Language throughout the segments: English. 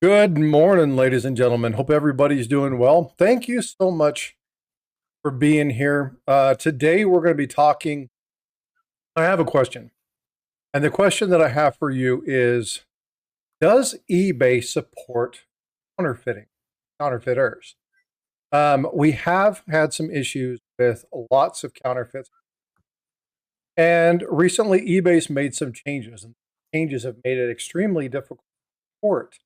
Good morning, ladies and gentlemen. Hope everybody's doing well. Thank you so much for being here. Today, we're going to be talking. I have a question. And the question that I have for you is, does eBay support counterfeiting, counterfeiters? We have had some issues with lots of counterfeits. And recently, eBay's made some changes, and changes have made it extremely difficult to report.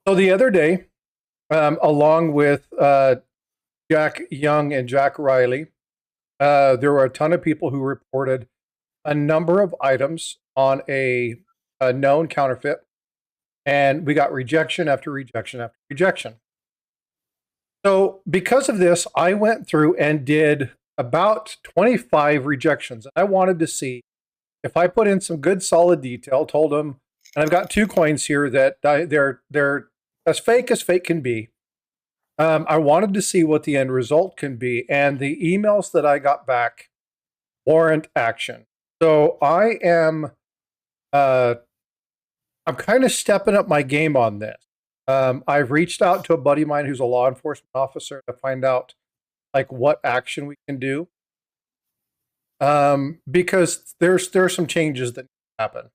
So the other day, along with Jack Young and Jack Riley, there were a ton of people who reported a number of items on a known counterfeit, and we got rejection after rejection after rejection. So because of this, I went through and did about 25 rejections. I wanted to see if I put in some good solid detail, told them, and I've got two coins here that they're as fake can be. I wanted to see what the end result can be, and the emails that I got back warrant action. So I'm kind of stepping up my game on this. I've reached out to a buddy of mine who's a law enforcement officer to find out like what action we can do. Because there's some changes that happen.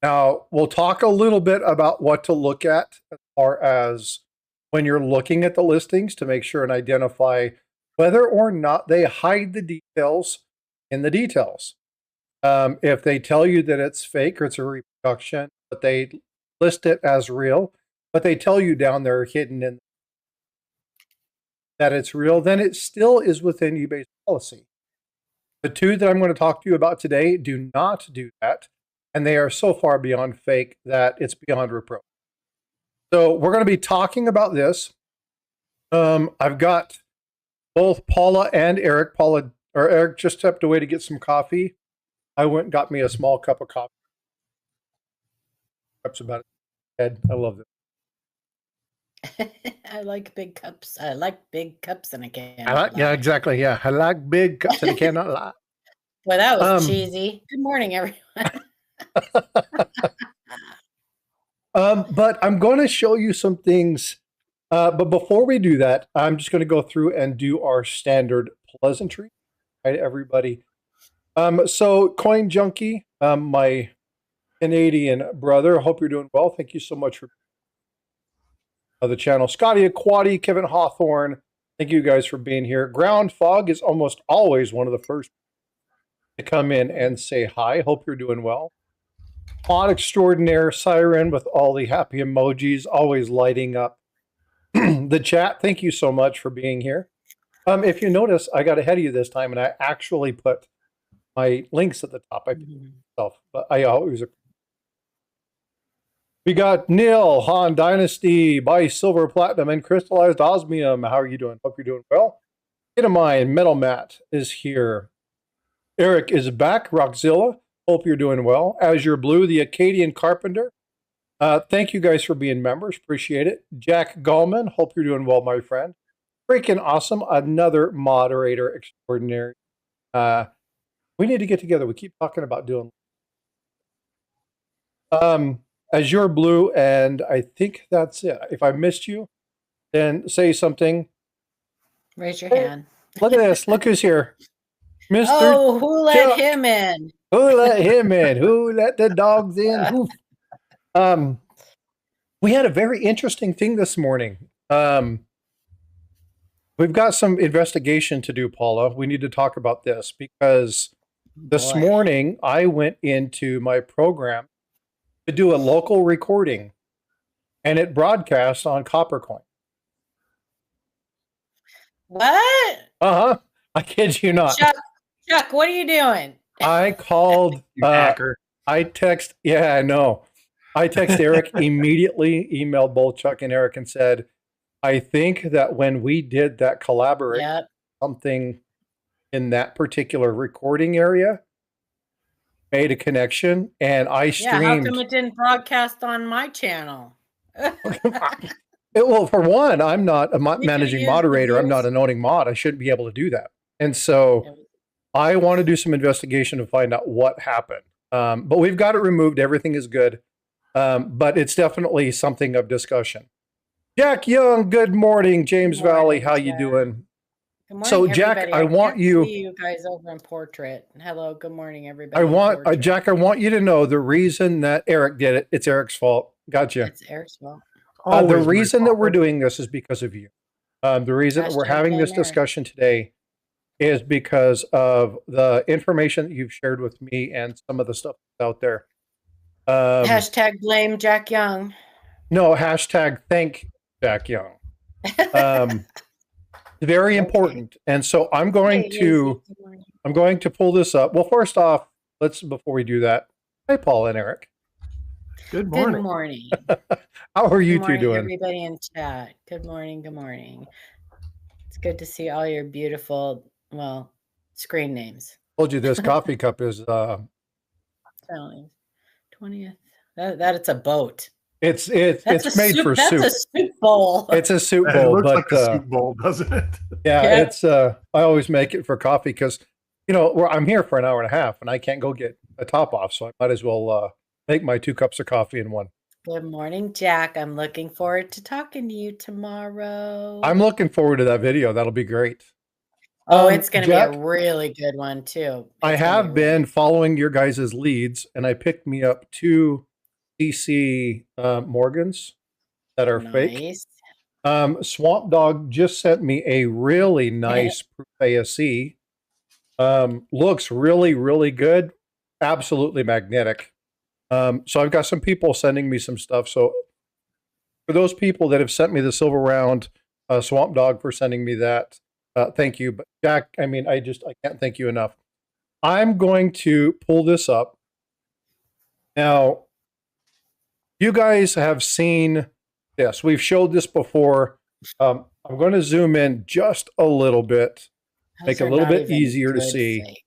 Now, we'll talk a little bit about what to look at as far as when you're looking at the listings to make sure and identify whether or not they hide the details in the details. If they tell you that it's fake or it's a reproduction, but they list it as real, but they tell you down there hidden in that it's real, then it still is within eBay's policy. The two that I'm going to talk to you about today do not do that, and they are so far beyond fake that it's beyond reproach. So we're going to be talking about this. I've got both Paula and Eric. Eric just stepped away to get some coffee. I went and got me a small cup of coffee. Cups about it. I love it. I like big cups. I like big cups and I can't. Yeah, exactly. Yeah, I like big cups and I cannot lie. Well, that was cheesy. Good morning, everyone. But I'm going to show you some things. But before we do that, I'm just going to go through and do our standard pleasantry. Hi, everybody. So Coin Junkie, my Canadian brother, hope you're doing well. Thank you so much for the channel. Scotty Aquati, Kevin Hawthorne, thank you guys for being here. Ground Fog is almost always one of the first to come in and say hi. Hope you're doing well. Mod Extraordinaire Siren with all the happy emojis, always lighting up the chat. Thank you so much for being here. If you notice, I got ahead of you this time, and I actually put my links at the top. I did myself, but I always. We got Neil, Han Dynasty, Buy Silver Platinum, and Crystallized Osmium. How are you doing? Hope you're doing well. Mine, Metal Matt is here. Eric is back. Rockzilla, hope you're doing well. Azure Blue, the Acadian Carpenter. Thank you guys for being members. Appreciate it. Jack Gallman, hope you're doing well, my friend. Freaking awesome. Another moderator extraordinary. We need to get together. We keep talking about doing. Azure Blue, and I think that's it. If I missed you, then say something. Raise your hand. Look at this. Look who's here. Mr. Oh, who let him in? Who let him in? Who let the dogs in? We had a very interesting thing this morning. We've got some investigation to do, Paula. We need to talk about this because this morning I went into my program to do a local recording, and it broadcast on Coppercoin. What? I kid you not. Chuck, what are you doing? I called. I text. Yeah, I know. I text Eric immediately. Emailed both Chuck and Eric and said, "I think that when we did that collaborate, something in that particular recording area made a connection, and I streamed." Yeah, how come it didn't broadcast on my channel? Well, for one, I'm not a managing moderator. I'm not an owning mod. I shouldn't be able to do that. And so I want to do some investigation to find out what happened. But we've got it removed. Everything is good. But it's definitely something of discussion. Jack Young, good morning. James Valley, how you doing? Good morning, So, everybody. Jack, I want you. See you guys over in portrait. Hello, good morning, everybody. Jack, I want you to know the reason that Eric did it. It's Eric's fault. Gotcha. It's Eric's fault. The reason that we're doing this is because of you. The reason that we're having this Eric. discussion today is because of the information that you've shared with me and some of the stuff that's out there. Hashtag blame Jack Young. No, hashtag thank Jack Young. Very important. And so I'm going to pull this up. Well, first off, before we do that, hi, Paul and Eric. Good morning. Good morning. How are you two doing? Everybody in chat. Good morning. Good morning. It's good to see all your beautiful, screen names. Told you this coffee cup is 20th. That it's a boat. It's made for soup. That's a soup bowl. It's a soup bowl. It looks like a soup bowl, doesn't it? Yeah, it's I always make it for coffee because I'm here for an hour and a half and I can't go get a top off, so I might as well make my 2 cups of coffee in one. Good morning, Jack. I'm looking forward to talking to you tomorrow. I'm looking forward to that video. That'll be great. Oh, it's going to be a really good one too. I have been following your guys' leads, and I picked me up 2 DC Morgans that are fake. Swamp Dog just sent me a really nice ASC. Looks really, really good. Absolutely magnetic. So I've got some people sending me some stuff. So for those people that have sent me the silver round, Swamp Dog for sending me that, thank you. But Jack, I can't thank you enough. I'm going to pull this up. Now, you guys have seen this. We've showed this before. I'm going to zoom in just a little bit, make it a little bit easier to see.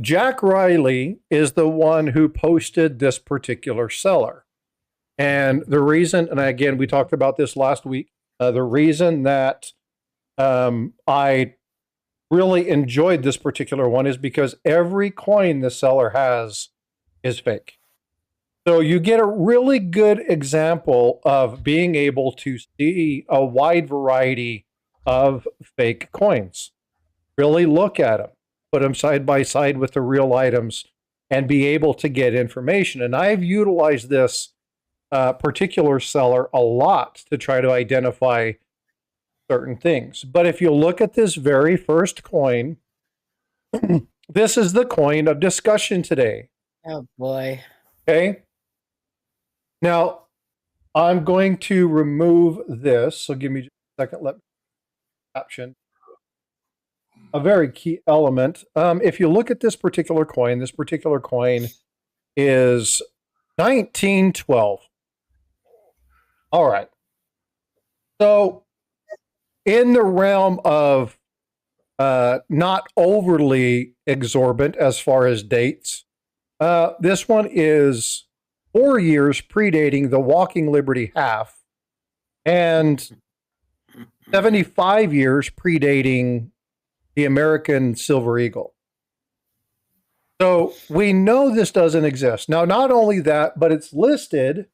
Jack Riley is the one who posted this particular seller. And the reason, and again, we talked about this last week, the reason that I really enjoyed this particular one is because every coin the seller has is fake. So you get a really good example of being able to see a wide variety of fake coins. Really look at them, put them side by side with the real items, and be able to get information. And I've utilized this particular seller a lot to try to identify certain things. But if you look at this very first coin, this is the coin of discussion today. Oh boy. Okay. Now, I'm going to remove this. So give me just a second. Let me caption. A very key element. If you look at this particular coin is 1912. All right. So in the realm of not overly exorbitant as far as dates, this one is 4 years predating the Walking Liberty half and 75 years predating the American Silver Eagle. So we know this doesn't exist. Now, not only that, but it's listed.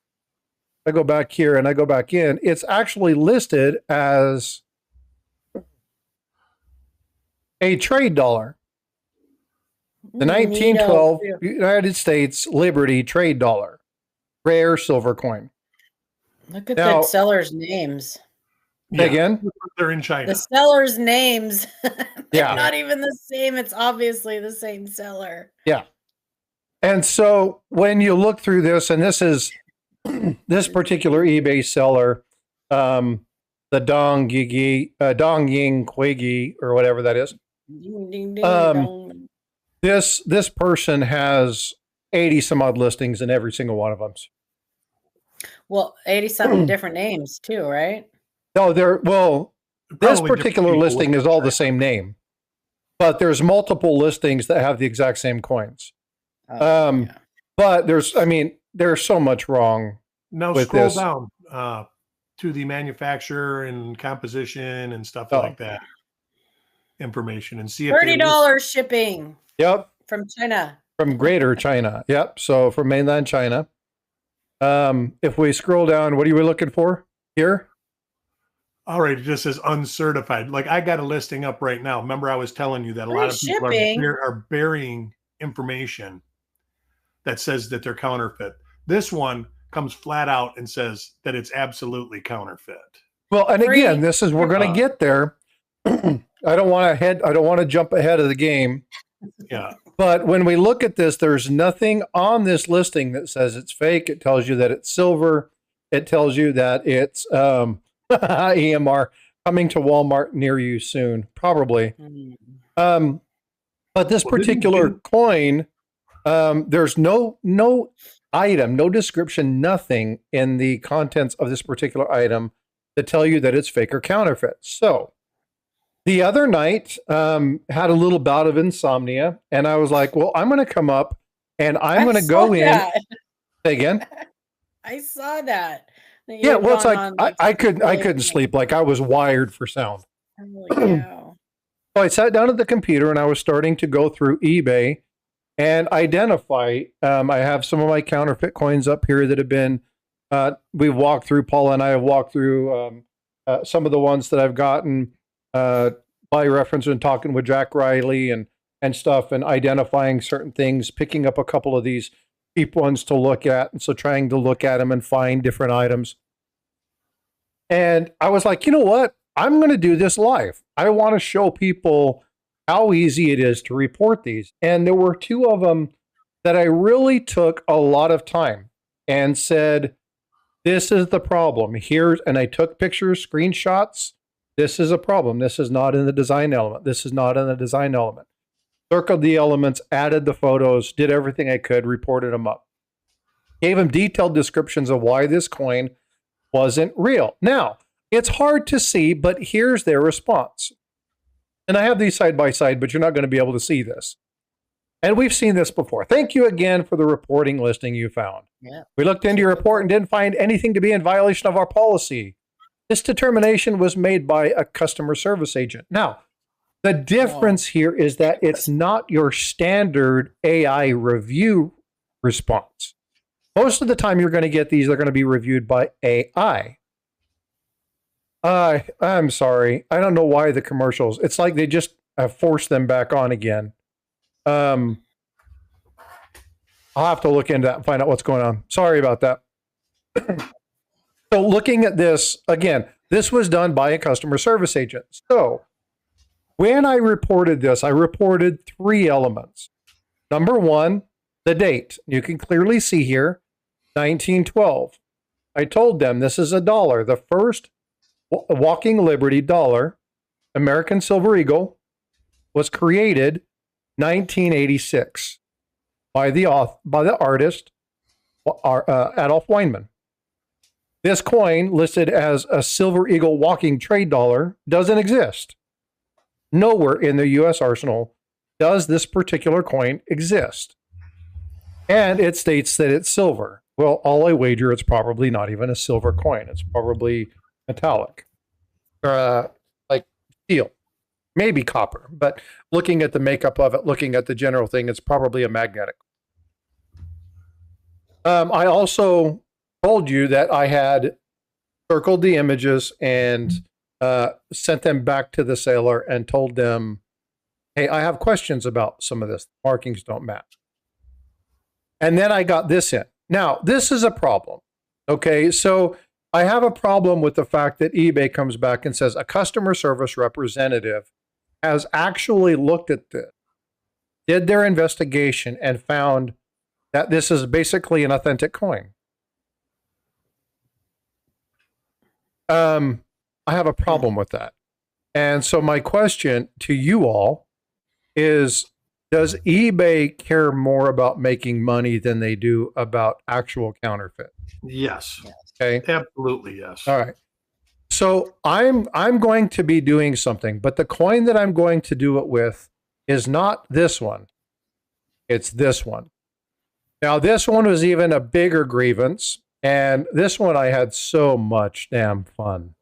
I go back here and I go back in. It's actually listed as a trade dollar. The 1912 United States Liberty trade dollar. Rare silver coin. Look at the sellers' names. Again, they're in China. The sellers' names. Yeah, not even the same. It's obviously the same seller. Yeah. And so when you look through this, and this is this particular eBay seller, the Dong Ying Quigi or whatever that is. This person has 80 some odd listings in every single one of them. Well, 80 something different names too, right? No, this particular listing is all the same name, but there's multiple listings that have the exact same coins. But there's so much wrong. Now with scroll this. down to the manufacturer and composition and stuff like that. Information and see if $30 shipping. Yep. From China. From Greater China. Yep. So from mainland China. If we scroll down, what are we looking for here? All right, it just says uncertified. Like I got a listing up right now. Remember, I was telling you that a lot of people are burying information that says that they're counterfeit. This one comes flat out and says that it's absolutely counterfeit. Well, and again, this is we're going to get there. I don't want to jump ahead of the game. Yeah. But when we look at this, there's nothing on this listing that says it's fake. It tells you that it's silver. It tells you that it's EMR coming to Walmart near you soon, probably. But this particular coin, there's no item, no description, nothing in the contents of this particular item to tell you that it's fake or counterfeit. So the other night, had a little bout of insomnia, and I was like, well, I'm going to come up and I'm going to go in. Say again? I saw that. Yeah, well, it's like I couldn't sleep. Like I was wired for sound. So I sat down at the computer and I was starting to go through eBay and identify. I have some of my counterfeit coins up here that have been. We've walked through. Paula and I have walked through some of the ones that I've gotten by reference and talking with Jack Riley and stuff, and identifying certain things, picking up a couple of these cheap ones to look at, and so trying to look at them and find different items. And I was like, you know what? I'm going to do this live. I want to show people how easy it is to report these. And there were two of them that I really took a lot of time and said, this is the problem. And I took pictures, screenshots. This is a problem. This is not in the design element. This is not in the design element. Circled the elements, added the photos, did everything I could, reported them up. Gave them detailed descriptions of why this coin wasn't real. Now, it's hard to see, but here's their response. And I have these side by side, but you're not going to be able to see this. And we've seen this before. Thank you again for the reporting listing you found. Yeah. We looked into your report and didn't find anything to be in violation of our policy. This determination was made by a customer service agent. Now, the difference here is that it's not your standard AI review response. Most of the time you're going to get these, they're going to be reviewed by AI. I'm sorry. I don't know why the commercials. It's like they just have forced them back on again. I'll have to look into that and find out what's going on. Sorry about that. So looking at this, again, this was done by a customer service agent. So when I reported this, I reported 3 elements. Number 1, the date. You can clearly see here, 1912. I told them this is $1. The first Walking Liberty dollar, American Silver Eagle, was created 1986 by the artist Adolf Weinman. This coin, listed as a Silver Eagle walking trade dollar, doesn't exist. Nowhere in the U.S. arsenal does this particular coin exist. And it states that it's silver. Well, all I wager it's probably not even a silver coin. It's probably metallic, like steel, maybe copper. But looking at the makeup of it, looking at the general thing, it's probably a magnetic. I also told you that I had circled the images and sent them back to the seller and told them, hey, I have questions about some of this. Markings don't match. And then I got this in. Now, this is a problem. Okay, so I have a problem with the fact that eBay comes back and says a customer service representative has actually looked at this, did their investigation, and found that this is basically an authentic coin. I have a problem with that. And so my question to you all is, does eBay care more about making money than they do about actual counterfeit? Yes. Okay. Absolutely, yes. All right. So I'm going to be doing something, but the coin that I'm going to do it with is not this one. It's this one. Now, this one was even a bigger grievance, and this one I had so much damn fun.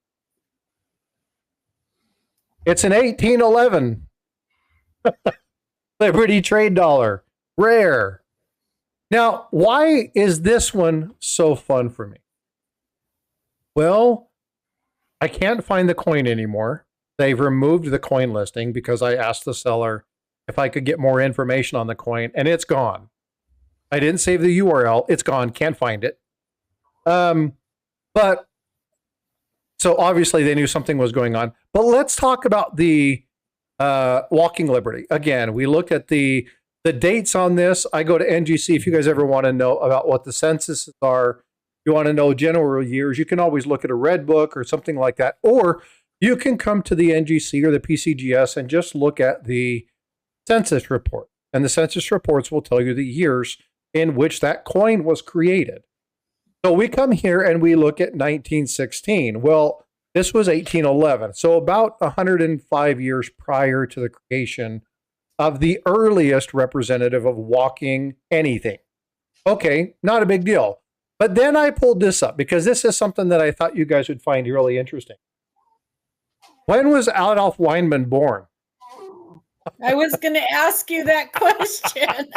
It's an 1811 Liberty trade dollar, rare. Now, why is this one so fun for me? Well, I can't find the coin anymore. They've removed the coin listing because I asked the seller if I could get more information on the coin, and it's gone. I didn't save the URL. It's gone. Can't find it. But so obviously they knew something was going on. But let's talk about the Walking Liberty. Again, we look at the dates on this. I go to NGC if you guys ever want to know about what the censuses are. You want to know general years, you can always look at a red book or something like that. Or you can come to the NGC or the PCGS and just look at the census report. And the census reports will tell you the years in which that coin was created. So we come here and we look at 1916. Well, this was 1811. So about 105 years prior to the creation of the earliest representative of walking anything. Okay, not a big deal. But then I pulled this up because this is something that I thought you guys would find really interesting. When was Adolf Weinman born? I was going to ask you that question.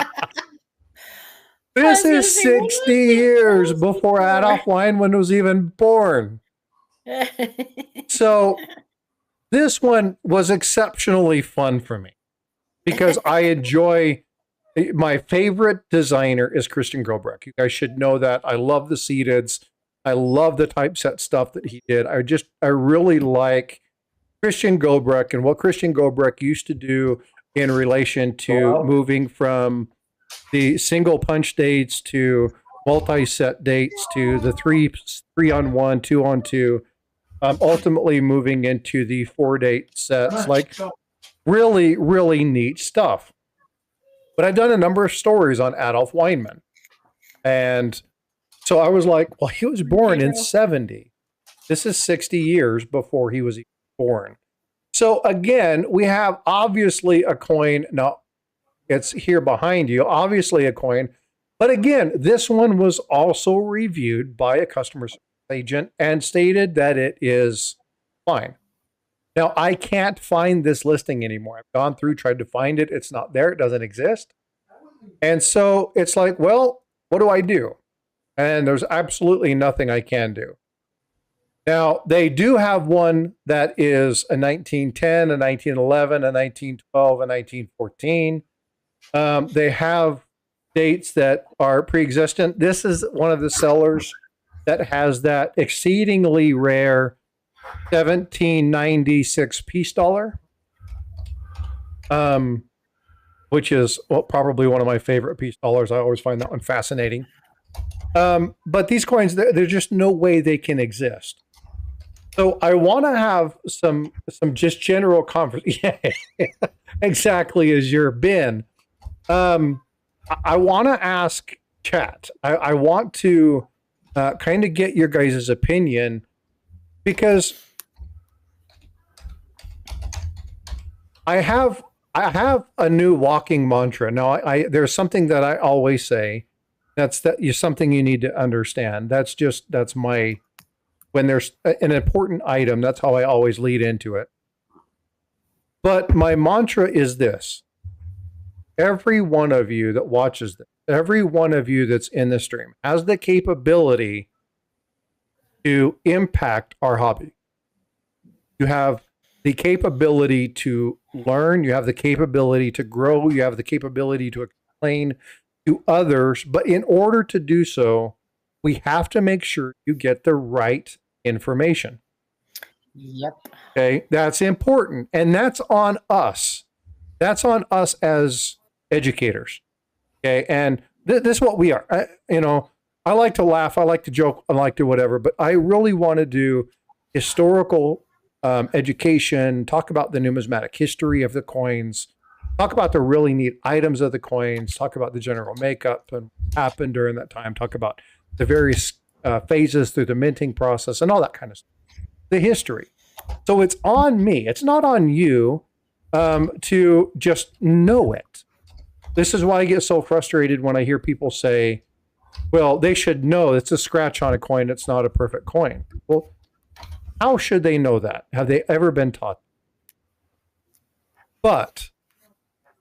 This is 60 years before Adolf Weinman was even born. So this one was exceptionally fun for me because I enjoy. My favorite designer is Christian Grobrecht. You guys should know that. I love the seededs. I love the typeset stuff that he did. I really like Christian Grobrecht and what Christian Grobrecht used to do in relation to moving from the single punch dates to multi-set dates to the three on one, 2 on 2, ultimately moving into the 4-date sets. Like really, really neat stuff. But I've done a number of stories on Adolf Weinman. And so I was like, well, he was born in 70. This is 60 years before he was born. So again, we have obviously a coin. Now, it's here behind you, obviously a coin. But again, this one was also reviewed by a customer service agent and stated that it is fine. Now, I can't find this listing anymore. I've gone through, tried to find it. It's not there. It doesn't exist. And so it's like, well, what do I do? And there's absolutely nothing I can do. Now, they do have one that is a 1910, a 1911, a 1912, a 1914. They have dates that are pre-existent. This is one of the sellers that has that exceedingly rare 1796 peace dollar, which is probably one of my favorite peace dollars. I always find that one fascinating. But these coins, there's just no way they can exist. So I want to have some just general conversation. Yeah, exactly as your bin. I want to ask chat. I want to kind of get your guys' opinion. Because I have a new walking mantra. Now, there's something that I always say. That's something you need to understand. That's my, when there's an important item, that's how I always lead into it. But my mantra is this. Every one of you that watches this, every one of you that's in the stream has the capability to impact our hobby. You have the capability to learn, you have the capability to grow, you have the capability to explain to others, but in order to do so, we have to make sure you get the right information. Yep. Okay, that's important, and that's on us. That's on us as educators. Okay, and this is what we are. I like to laugh, I like to joke, I like to whatever, but I really want to do historical education, talk about the numismatic history of the coins, talk about the really neat items of the coins, talk about the general makeup and what happened during that time, talk about the various phases through the minting process and all that kind of stuff, the history. So it's on me, it's not on you to just know it. This is why I get so frustrated when I hear people say, well, they should know it's a scratch on a coin. It's not a perfect coin. Well, how should they know that? Have they ever been taught? But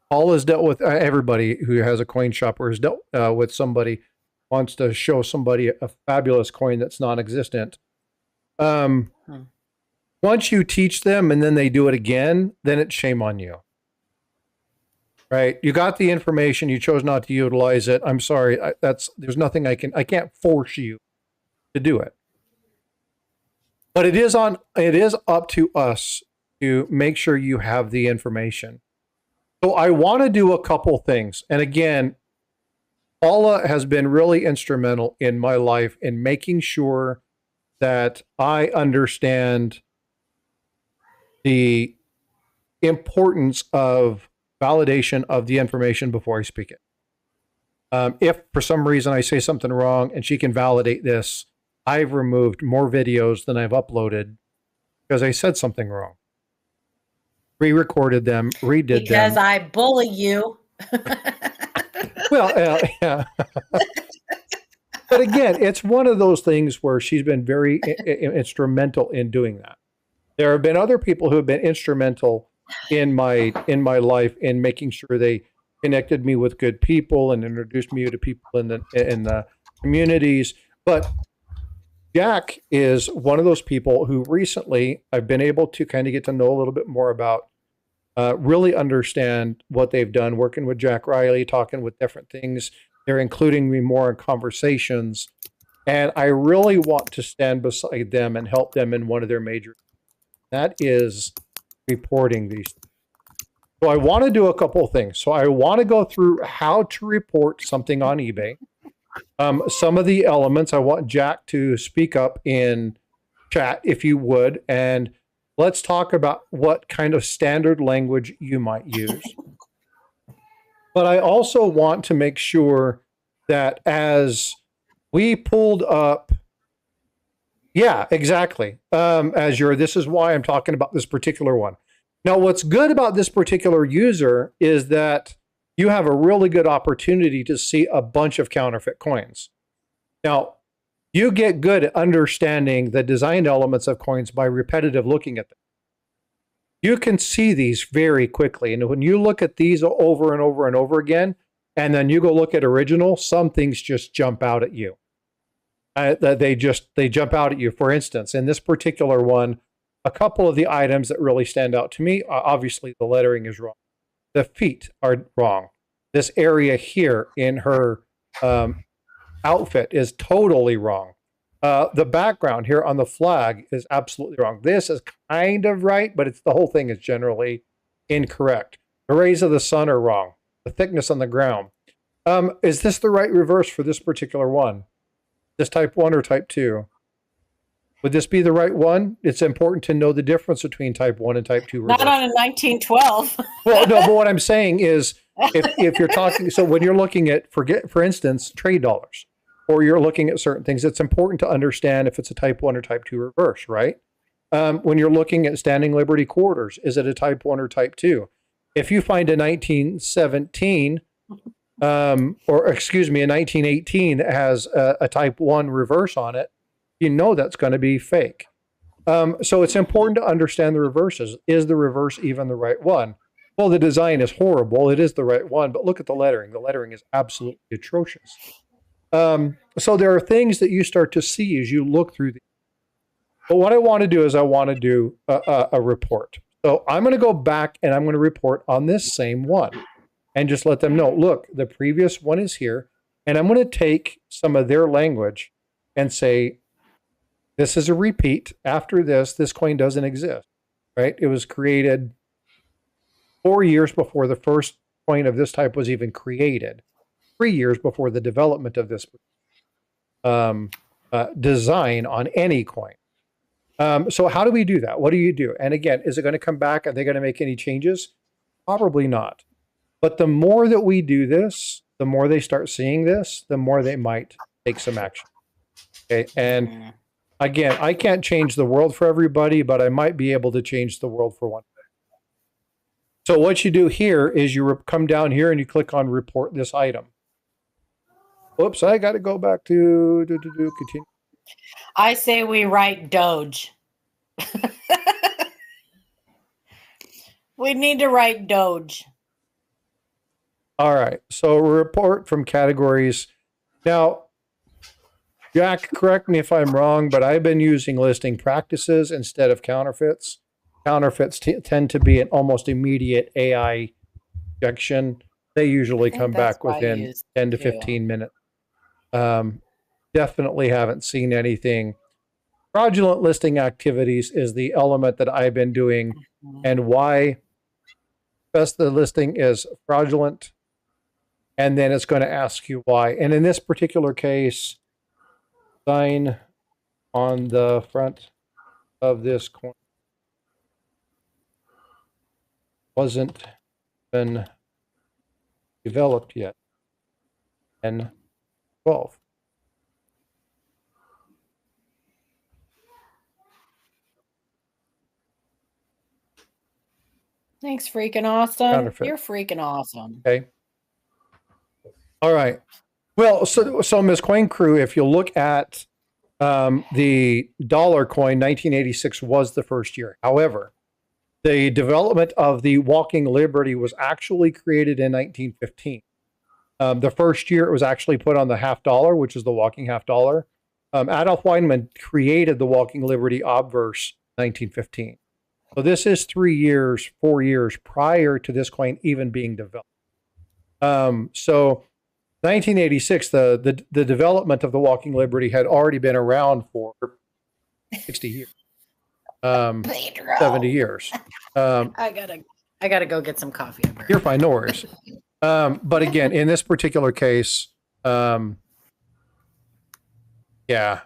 Paul has dealt with everybody who has a coin shop or has dealt with somebody wants to show somebody a fabulous coin that's non-existent. Once you teach them and then they do it again, then it's shame on you. Right? You got the information, you chose not to utilize it. I'm sorry. There's nothing I can't force you to do it. But it is up to us to make sure you have the information. So I want to do a couple things. And again, Paula has been really instrumental in my life in making sure that I understand the importance of validation of the information before I speak it. If for some reason I say something wrong and she can validate this, I've removed more videos than I've uploaded because I said something wrong. Re-recorded them, redid them. Because I bully you. Well, yeah. But again, it's one of those things where she's been very instrumental in doing that. There have been other people who have been instrumental in my life in making sure they connected me with good people and introduced me to people in the communities. But Jack is one of those people who recently I've been able to kind of get to know a little bit more about, really understand what they've done, working with Jack Riley, talking with different things. They're including me more in conversations. And I really want to stand beside them and help them in one of their major, that is reporting these. So I want to do a couple of things. So I want to go through how to report something on eBay. Some of the elements, I want Jack to speak up in chat, if you would, and let's talk about what kind of standard language you might use. But I also want to make sure that as we pulled up, yeah, exactly. This is why I'm talking about this particular one. Now, what's good about this particular user is that you have a really good opportunity to see a bunch of counterfeit coins. Now, you get good at understanding the design elements of coins by repetitive looking at them. You can see these very quickly. And when you look at these over and over and over again, and then you go look at original, some things just jump out at you. They jump out at you. For instance, in this particular one, a couple of the items that really stand out to me, obviously the lettering is wrong. The feet are wrong. This area here in her outfit is totally wrong. The background here on the flag is absolutely wrong. This is kind of right, but the whole thing is generally incorrect. The rays of the sun are wrong. The thickness on the ground. Is this the right reverse for this particular one? This type 1 or type 2? Would this be the right one? It's important to know the difference between type 1 and type 2 reverse. Not on a 1912. Well, no, but what I'm saying is if you're talking, so when you're looking at, for instance, trade dollars, or you're looking at certain things, it's important to understand if it's a type 1 or type 2 reverse, right? When you're looking at standing liberty quarters, is it a type 1 or type 2? If you find a 1917, a 1918 that has a type 1 reverse on it, you know that's going to be fake. So it's important to understand the reverses. Is the reverse even the right one? Well, the design is horrible. It is the right one, but look at the lettering. The lettering is absolutely atrocious. So there are things that you start to see as you look through these. But what I want to do is I want to do a report. So I'm going to go back and I'm going to report on this same one and just let them know, look, the previous one is here. And I'm going to take some of their language and say, this is a repeat. After this coin doesn't exist, right? It was created 4 years before the first coin of this type was even created. 3 years before the development of this design on any coin. So how do we do that? What do you do? And again, is it going to come back? Are they going to make any changes? Probably not. But the more that we do this, the more they start seeing this, the more they might take some action. Okay. And again, I can't change the world for everybody, but I might be able to change the world for one. So what you do here is you come down here and you click on report this item. Oops, I got to go back to continue. I say we write Doge. We need to write Doge. All right. So a report from categories. Now, Jack, correct me if I'm wrong, but I've been using listing practices instead of counterfeits. Counterfeits tend to be an almost immediate AI injection. They usually come back within 10 to 15 minutes. Definitely haven't seen anything. Fraudulent listing activities is the element that I've been doing, and why best the listing is fraudulent, and then it's going to ask you why. And in this particular case, sign on the front of this coin wasn't been developed yet. And 12. Thanks, freaking awesome. Counterfeit. You're freaking awesome. Okay. All right. Well, so Ms. Coin Crew, if you look at the dollar coin, 1986 was the first year. However, the development of the Walking Liberty was actually created in 1915. The first year it was actually put on the half dollar, which is the walking half dollar. Adolf Weinman created the Walking Liberty obverse 1915. So this is 4 years prior to this coin even being developed. So 1986, the development of the Walking Liberty had already been around for 60 years, 70 years. I gotta go get some coffee. You're fine, no worries. But again, in this particular case, yeah.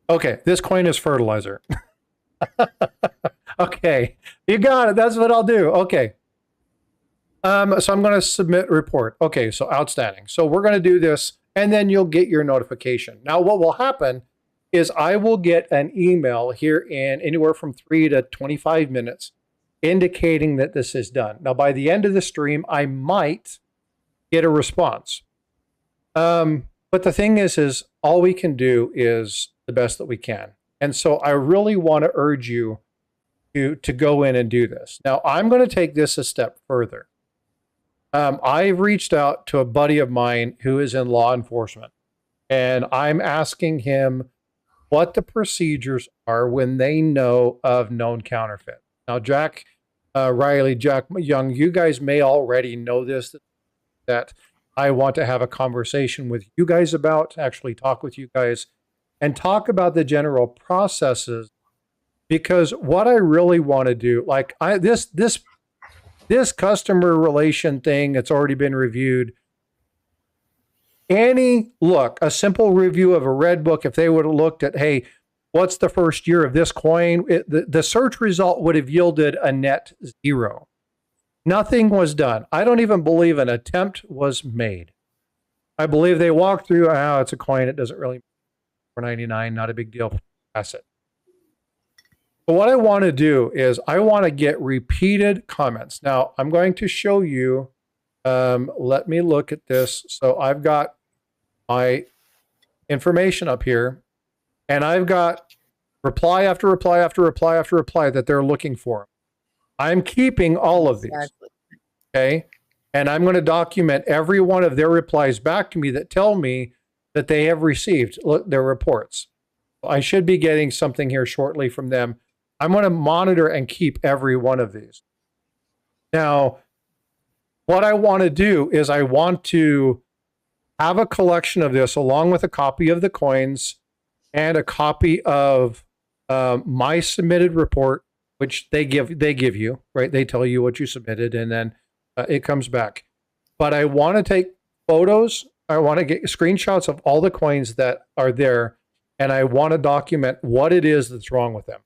Okay, this coin is fertilizer. Okay, you got it. That's what I'll do. Okay. So I'm going to submit report. Okay, so outstanding. So we're going to do this, and then you'll get your notification. Now, what will happen is I will get an email here in anywhere from 3 to 25 minutes indicating that this is done. Now, by the end of the stream, I might get a response. But the thing is all we can do is the best that we can. And so I really want to urge you to go in and do this. Now, I'm going to take this a step further. I've reached out to a buddy of mine who is in law enforcement, and I'm asking him what the procedures are when they know of known counterfeit. Now, Jack Riley, Jack Young, you guys may already know this, that I want to have a conversation with you guys about, actually talk with you guys, and talk about the general processes, because what I really want to do, like this customer relation thing that's already been reviewed, a simple review of a red book, if they would have looked at, hey, what's the first year of this coin? The search result would have yielded a net 0. Nothing was done. I don't even believe an attempt was made. I believe they walked through, it's a coin, it doesn't really matter, $4.99, not a big deal, pass it. But what I want to do is I want to get repeated comments. Now, I'm going to show you, let me look at this. So I've got my information up here, and I've got reply after reply after reply after reply that they're looking for. I'm keeping all of these, okay? And I'm going to document every one of their replies back to me that tell me that they have received their reports. I should be getting something here shortly from them. I'm going to monitor and keep every one of these. Now, what I want to do is I want to have a collection of this along with a copy of the coins and a copy of my submitted report, which they give you, right? They tell you what you submitted, and then it comes back. But I want to take photos. I want to get screenshots of all the coins that are there, and I want to document what it is that's wrong with them.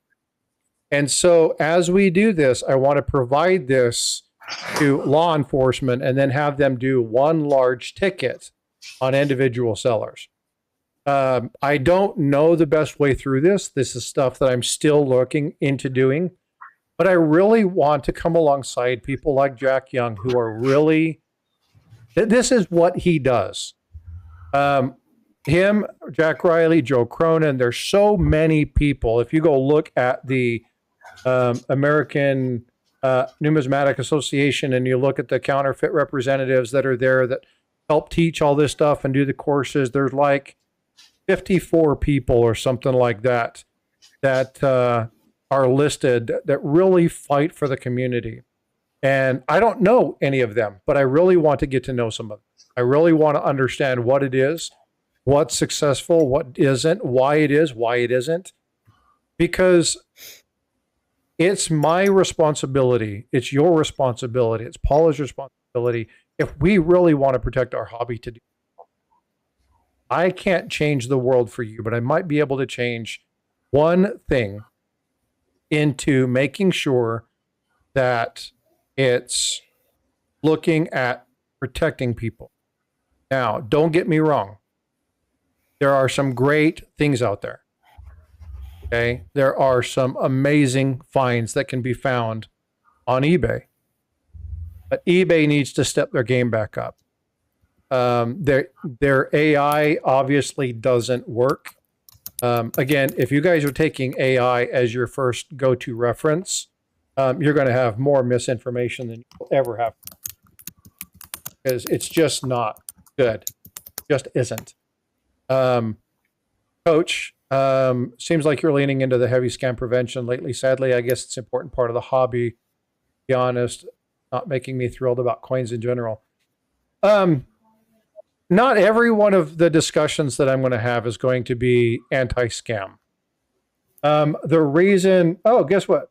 And so as we do this, I want to provide this to law enforcement and then have them do one large ticket on individual sellers. I don't know the best way through this. This is stuff that I'm still looking into doing. But I really want to come alongside people like Jack Young, who are really, this is what he does. him, Jack Riley, Joe Cronin. There's so many people. If you go look at the American Numismatic Association and you look at the counterfeit representatives that are there that help teach all this stuff and do the courses, there's like 54 people or something like that that are listed that really fight for the community. And I don't know any of them, but I really want to get to know some of them. I really want to understand what it is, what's successful, what isn't, why it is, why it isn't. Because it's my responsibility. It's your responsibility. It's Paula's responsibility. If we really want to protect our hobby to do, I can't change the world for you, but I might be able to change one thing into making sure that it's looking at protecting people. Now, don't get me wrong. There are some great things out there. Okay. There are some amazing finds that can be found on eBay. But eBay needs to step their game back up. Their AI obviously doesn't work. Again, if you guys are taking AI as your first go-to reference, you're going to have more misinformation than you'll ever have. Because it's just not good. Just isn't. Coach, seems like you're leaning into the heavy scam prevention lately. Sadly, I guess it's an important part of the hobby. To be honest, not making me thrilled about coins in general. Not every one of the discussions that I'm going to have is going to be anti-scam. The reason, oh, guess what?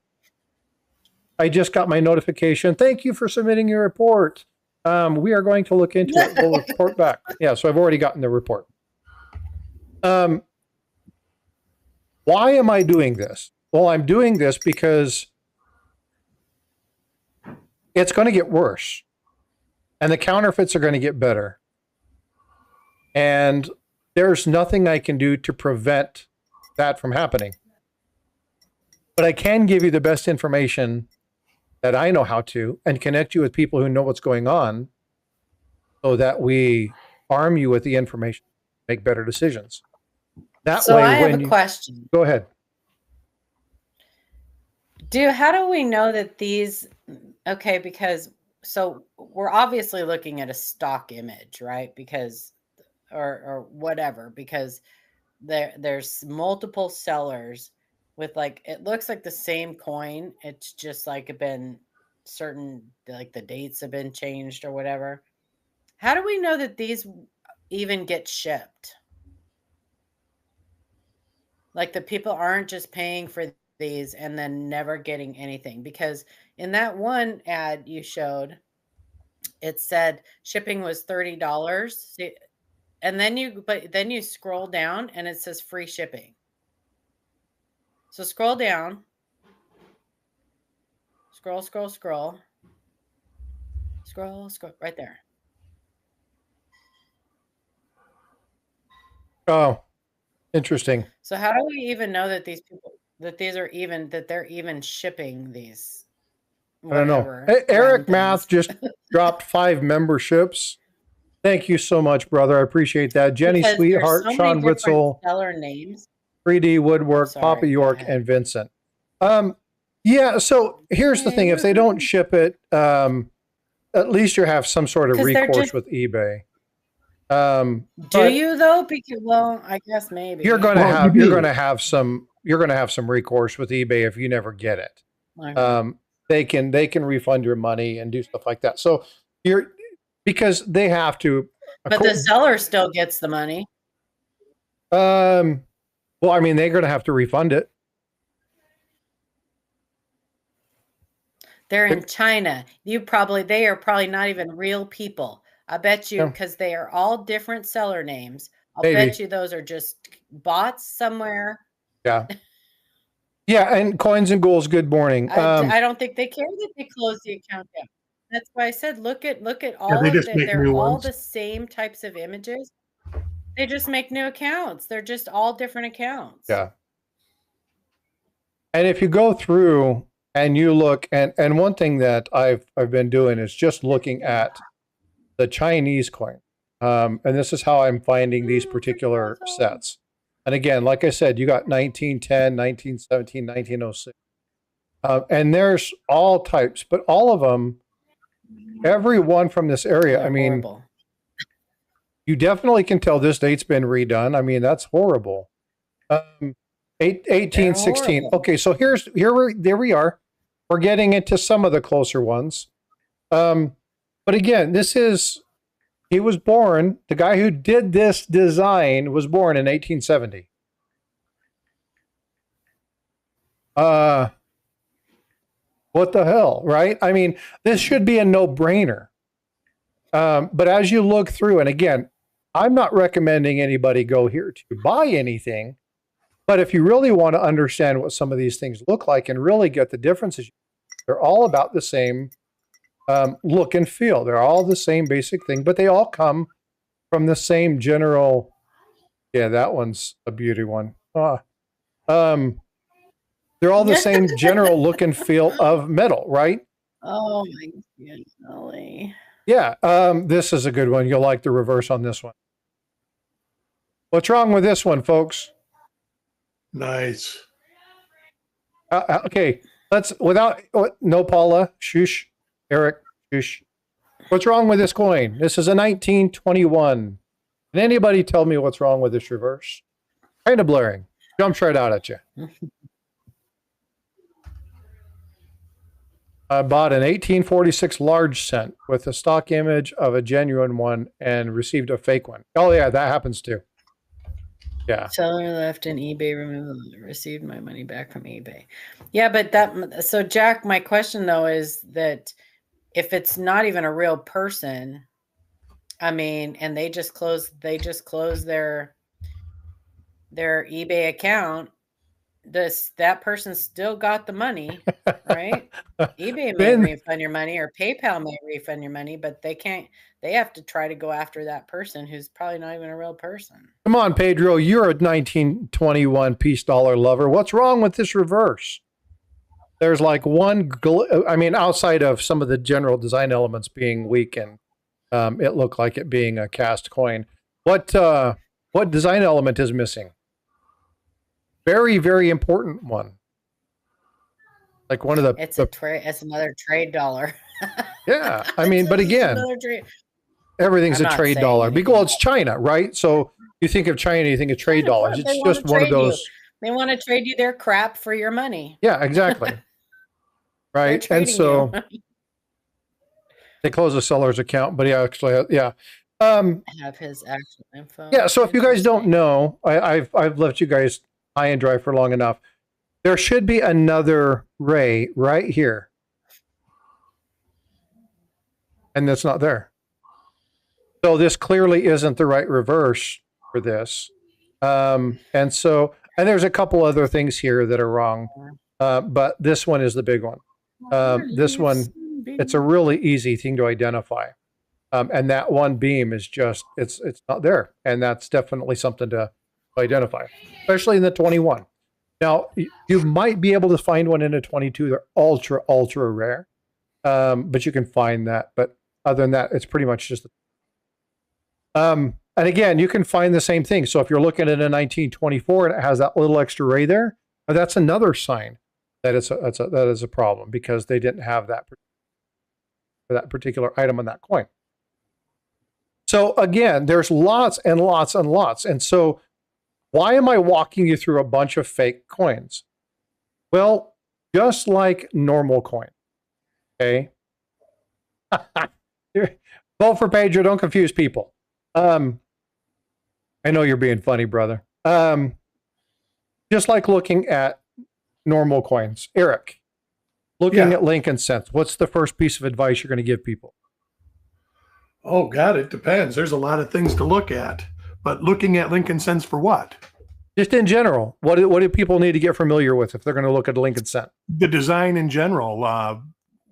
I just got my notification. Thank you for submitting your report. We are going to look into it. We'll report back. Yeah, so I've already gotten the report. Why am I doing this? Well, I'm doing this because it's going to get worse. And the counterfeits are going to get better. And there's nothing I can do to prevent that from happening. But I can give you the best information that I know how to and connect you with people who know what's going on so that we arm you with the information to make better decisions. That so way, I have a question. Go ahead. How do we know that these, okay, because, so we're obviously looking at a stock image, right? Because, or whatever, because there's multiple sellers with like, it looks like the same coin. It's just like been certain, like the dates have been changed or whatever. How do we know that these even get shipped? Like the people aren't just paying for these and then never getting anything, because in that one ad you showed, it said shipping was $30. And then you scroll down and it says free shipping. So scroll down, scroll right there. Oh, interesting. So how do we even know that these people, that they're even shipping these? Whatever, I don't know. Hey, Eric Math just dropped 5 memberships. Thank you so much, brother. I appreciate that. Jenny Because Sweetheart, so Sean Witzel, seller names. 3D Woodwork, Papa York, and Vincent. Yeah, so here's the thing. If they don't ship it, at least you have some sort of recourse with eBay. Do you though? Because, well, I guess maybe you're going to have some recourse with eBay if you never get it. Okay. They can refund your money and do stuff like that. So because they have to. But the seller still gets the money. Well, I mean, they're going to have to refund it. They're in China. They are probably not even real people. I bet you, because they are all different seller names. I'll bet you those are just bots somewhere. Yeah. Yeah, and Coins and Ghouls, good morning. I don't think they care that they close the account down. That's why I said look at all of them. They're all the same types of images. They just make new accounts. They're just all different accounts. Yeah. And if you go through and you look, and one thing that I've been doing is just looking at the Chinese coin. And this is how I'm finding these particular sets. And again, like I said, you got 1910, 1917, 1906. And there's all types, but all of them, every one from this area, I mean, horrible. You definitely can tell this date's been redone. I mean, that's horrible. 1816. Okay, so there we are. We're getting into some of the closer ones. But again, he was born, the guy who did this design was born in 1870. What the hell, right? I mean, this should be a no-brainer. But as you look through, and again, I'm not recommending anybody go here to buy anything, but if you really want to understand what some of these things look like and really get the differences, they're all about the same look and feel. They're all the same basic thing, but they all come from the same general. Yeah, that one's a beauty one. They're all the same general look and feel of metal, right? Oh my goodness. Yeah, this is a good one. You'll like the reverse on this one. What's wrong with this one, folks? Nice. Okay, no, Paula, shush. Eric, shush. What's wrong with this coin? This is a 1921. Can anybody tell me what's wrong with this reverse? Kind of blaring. Jumps right out at you. I bought an 1846 large cent with a stock image of a genuine one and received a fake one. Oh, yeah, that happens too. Yeah. Seller left and eBay received my money back from eBay. Yeah, but so Jack, my question though is that if it's not even a real person, I mean, and they just closed their eBay account, that person still got the money, right? eBay may refund your money or PayPal may refund your money, but they have to try to go after that person who's probably not even a real person. Come on, Pedro, you're a 1921 peace dollar lover. What's wrong with this reverse? There's like outside of some of the general design elements being weak and it looked like it being a cast coin. What design element is missing? Very, very important one. Like one of the. It's another trade dollar. Yeah, I mean, but again, everything's a trade dollar. Well, it's China, right? So you think of China, you think of trade dollars. It's just one of those. They want to trade you their crap for your money. Yeah, exactly. Right, and so they close the seller's account, but yeah. Have his actual info. Yeah, so if you guys don't know, I've left you guys high and dry for long enough. There should be another ray right here. And that's not there. So this clearly isn't the right reverse for this. And there's a couple other things here that are wrong. But this one is the big one. This one, it's a really easy thing to identify. And that one beam is just, it's not there. And that's definitely something to identify, especially in the 21. Now, you might be able to find one in a 22. They're ultra, ultra rare. But you can find that. But other than that, it's pretty much just. And again, you can find the same thing. So if you're looking at a 1924 and it has that little extra ray there, that's another sign that that is a problem because they didn't have that particular item on that coin. So again, there's lots and lots and lots. And so why am I walking you through a bunch of fake coins? Well, just like normal coin, okay? Vote for Pedro, don't confuse people. I know you're being funny, brother. Just like looking at normal coins. Eric, looking at Lincoln cents, what's the first piece of advice you're going to give people? Oh, God, it depends. There's a lot of things to look at. But looking at Lincoln cents for what? Just in general, what do people need to get familiar with if they're going to look at a Lincoln cent? The design in general.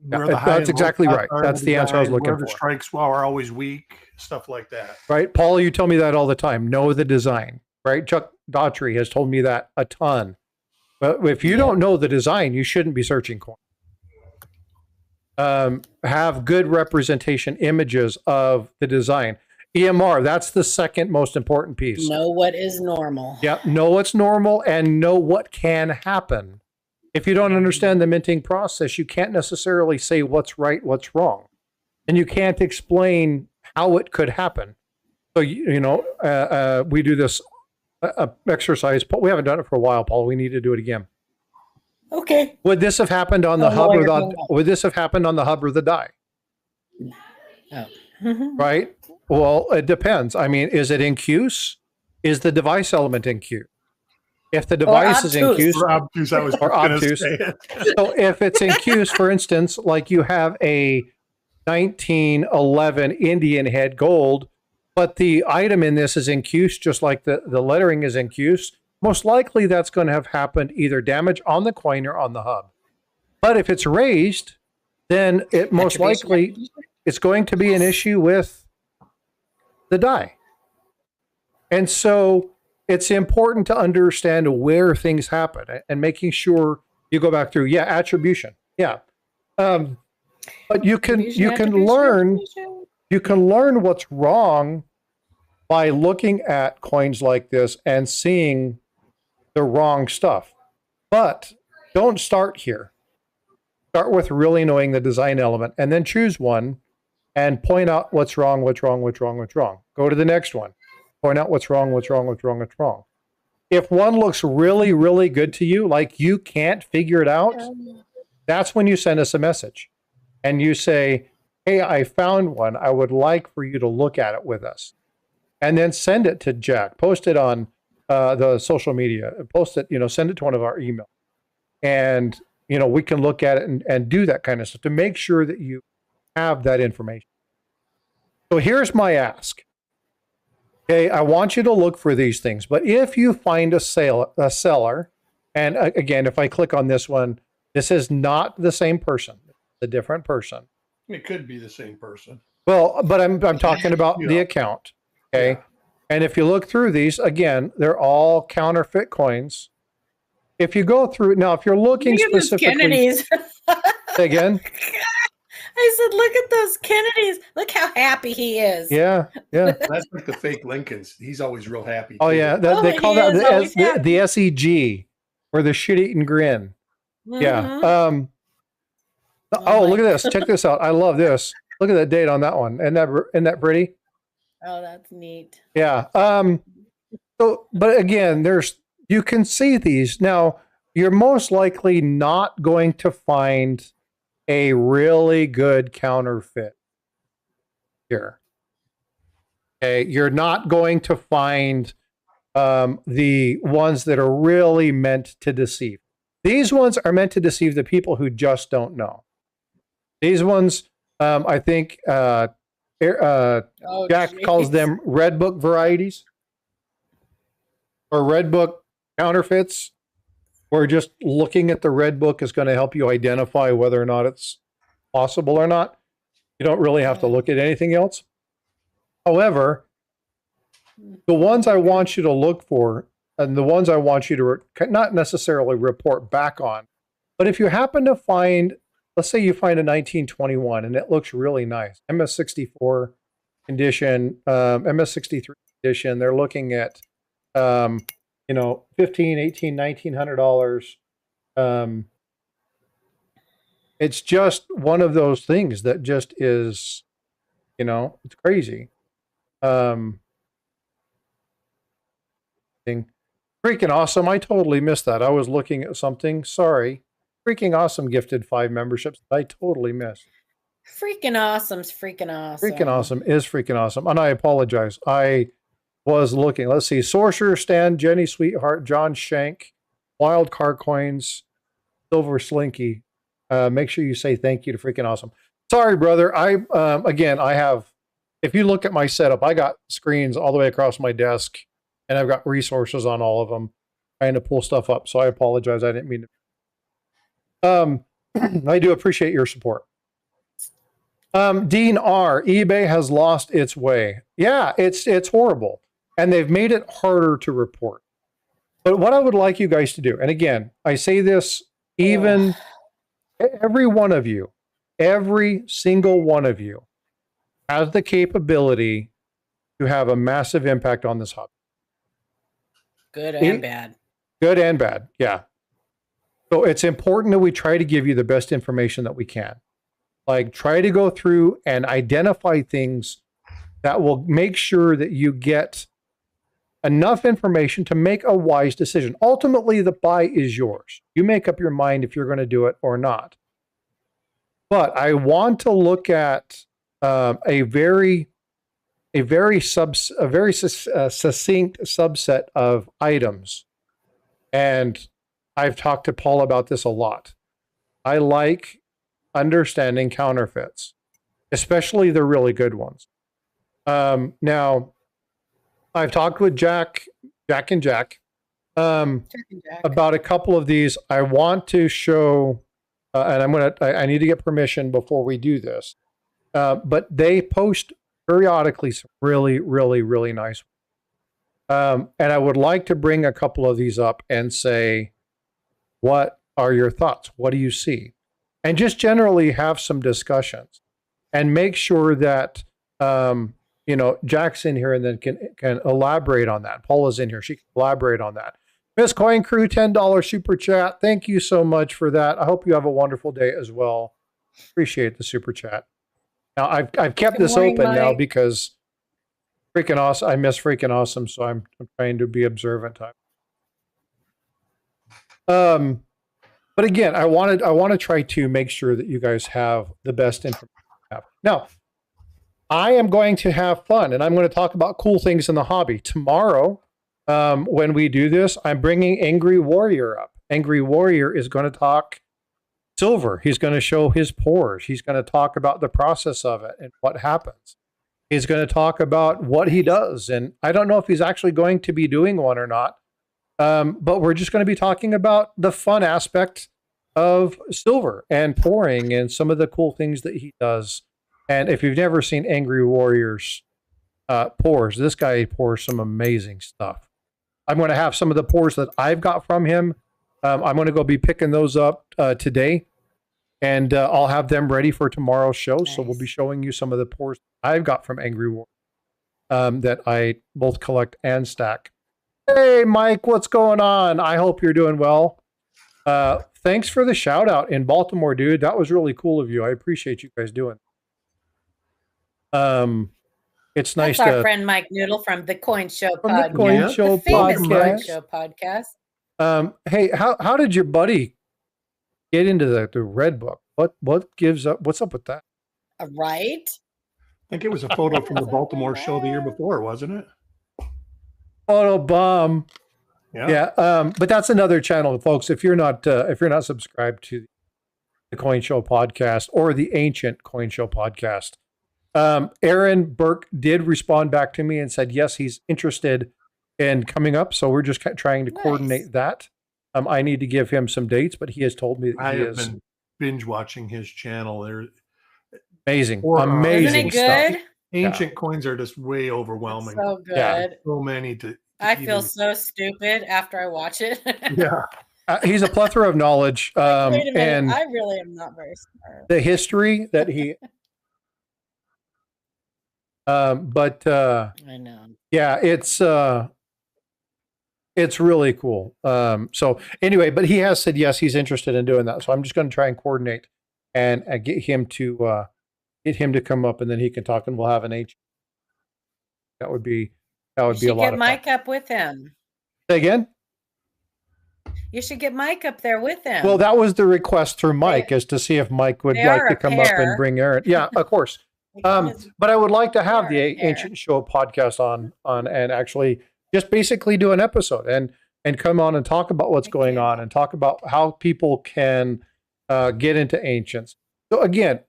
That's exactly right. That's the answer I was looking for. The strikes are always weak, stuff like that. Right, Paul, you tell me that all the time. Know the design, right? Chuck Daughtry has told me that a ton. But if you don't know the design, you shouldn't be searching coins. Have good representation images of the design. EMR, that's the second most important piece. Know what is normal. Yeah, know what's normal and know what can happen. If you don't understand the minting process, you can't necessarily say what's right, what's wrong. And you can't explain how it could happen. So, we do this exercise, but we haven't done it for a while, Paul. We need to do it again. Okay. Would this have happened on the hub would this have happened on the hub or the die? Oh. Right? Well, it depends. I mean, is it in Qs? Is the device element in Q? If the device is in Qs, or obtuse, I was or obtuse. So if it's in Qs, for instance, like you have a 1911 Indian head gold, but the item in this is in Qs, just like the lettering is in Qs, most likely that's going to have happened either damage on the coin or on the hub. But if it's raised, then it most likely it's going to be an issue with the die. And so it's important to understand where things happen and making sure you go back through. Yeah, attribution. Yeah. But you can learn what's wrong by looking at coins like this and seeing the wrong stuff. But don't start here. Start with really knowing the design element and then choose one and point out what's wrong, what's wrong, what's wrong, what's wrong. Go to the next one. Point out what's wrong, what's wrong, what's wrong, what's wrong. If one looks really, really good to you, like you can't figure it out, that's when you send us a message. And you say, hey, I found one. I would like for you to look at it with us. And then send it to Jack. Post it on the social media. Post it, send it to one of our emails. And, we can look at it and do that kind of stuff to make sure that you have that information. So here's my ask. Okay, I want you to look for these things. But if you find a seller, and again, if I click on this one, this is not the same person. It's a different person. It could be the same person. Well, but I'm talking about the account. Okay. Yeah. And if you look through these, again, they're all counterfeit coins. If you go through now, if you're looking specifically, again. I said, look at those Kennedys. Look how happy he is. Yeah, yeah. That's like the fake Lincolns. He's always real happy. Oh, yeah. They call that the SEG, or the shit-eating grin. Mm-hmm. Yeah. Look at this. Check this out. I love this. Look at that date on that one. Isn't that pretty? Oh, that's neat. Yeah. But again, you can see these. Now, you're most likely not going to find a really good counterfeit here. Okay, you're not going to find the ones that are really meant to deceive. These ones are meant to deceive the people who just don't know. These ones, I think Jack calls them red book varieties or red book counterfeits. Or just looking at the red book is going to help you identify whether or not it's possible or not. You don't really have to look at anything else. However, the ones I want you to look for and the ones I want you to not necessarily report back on, but if you happen to find, let's say you find a 1921 and it looks really nice, MS64 condition, MS63 condition, they're looking at $1,500, $1,800, $1,900. It's just one of those things that just is, it's crazy. Freaking awesome. I totally missed that. I was looking at something. Sorry. Freaking awesome gifted 5 memberships. I totally missed. Freaking awesome's freaking awesome. Freaking awesome is freaking awesome. And I apologize. I was looking. Let's see. Sorcerer Stan, Jenny Sweetheart, John Shank, Wild Car Coins, Silver Slinky. Make sure you say thank you to freaking awesome. Sorry, brother. I have, if you look at my setup, I got screens all the way across my desk and I've got resources on all of them trying to pull stuff up. So I apologize. I didn't mean to. I do appreciate your support. Dean R, eBay has lost its way. Yeah, it's horrible. And they've made it harder to report. But what I would like you guys to do, and again, I say this, even every one of you, every single one of you has the capability to have a massive impact on this hobby. Good and bad. Good and bad, yeah. So it's important that we try to give you the best information that we can. Like, try to go through and identify things that will make sure that you get enough information to make a wise decision. Ultimately, the buy is yours. You make up your mind if you're going to do it or not. But I want to look at a very succinct subset of items. And I've talked to Paul about this a lot. I like understanding counterfeits, especially the really good ones. Now, I've talked with Jack and Jack, about a couple of these. I want to show, and I need to get permission before we do this. But they post periodically some really, really, really nice. And I would like to bring a couple of these up and say, what are your thoughts? What do you see? And just generally have some discussions and make sure that, Jack's in here and then can elaborate on that. Paula's in here. She can elaborate on that. Miss Coin Crew, $10 super chat. Thank you so much for that. I hope you have a wonderful day as well. Appreciate the super chat. Now, I've kept this open now because freaking awesome. I miss freaking awesome, so I'm trying to be observant. But again, I want to try to make sure that you guys have the best information. Now, I am going to have fun, and I'm going to talk about cool things in the hobby tomorrow. When we do this, I'm bringing Angry Warrior up. Angry Warrior is going to talk silver. He's going to show his pours. He's going to talk about the process of it and what happens. He's going to talk about what he does. And I don't know if he's actually going to be doing one or not. But we're just going to be talking about the fun aspect of silver and pouring and some of the cool things that he does. And if you've never seen Angry Warrior's pours, this guy pours some amazing stuff. I'm going to have some of the pours that I've got from him. I'm going to go be picking those up today, and I'll have them ready for tomorrow's show. Nice. So we'll be showing you some of the pours I've got from Angry Warrior that I both collect and stack. Hey, Mike, what's going on? I hope you're doing well. Thanks for the shout out in Baltimore, dude. That was really cool of you. I appreciate you guys doing. It's nice. That's our friend Mike Noodle from the Coin Show podcast. The Coin Show Coin Show podcast. Hey, how did your buddy get into the Red Book? What gives up? What's up with that? Right. I think it was a photo from the Baltimore show the year before, wasn't it? Photo bomb. Yeah. But that's another channel, folks. If you're not subscribed to the Coin Show podcast or the Ancient Coin Show podcast, Aaron Burke did respond back to me and said, yes, he's interested in coming up. So we're just trying to coordinate that. I need to give him some dates, but he has told me that I have been binge watching his channel. They're amazing, Isn't it good? Stuff. Ancient coins are just way overwhelming. It's so good. Yeah. So many to I feel so stupid after I watch it. Yeah. He's a plethora of knowledge. Wait a minute. And I really am not very smart. The history that he but I know. Yeah, it's really cool. So anyway, but he has said yes, he's interested in doing that. So I'm just going to try and coordinate and get him to come up, and then he can talk, and we'll have an H. That would be a lot of fun. You should get Mike up with him. Say again? You should get Mike up there with him. Well, that was the request through Mike, is to see if Mike would like to come up and bring Aaron. Yeah, of course. But I would like to have the Ancient Show podcast on and actually just basically do an episode and come on and talk about what's going on and talk about how people can get into ancients. So again,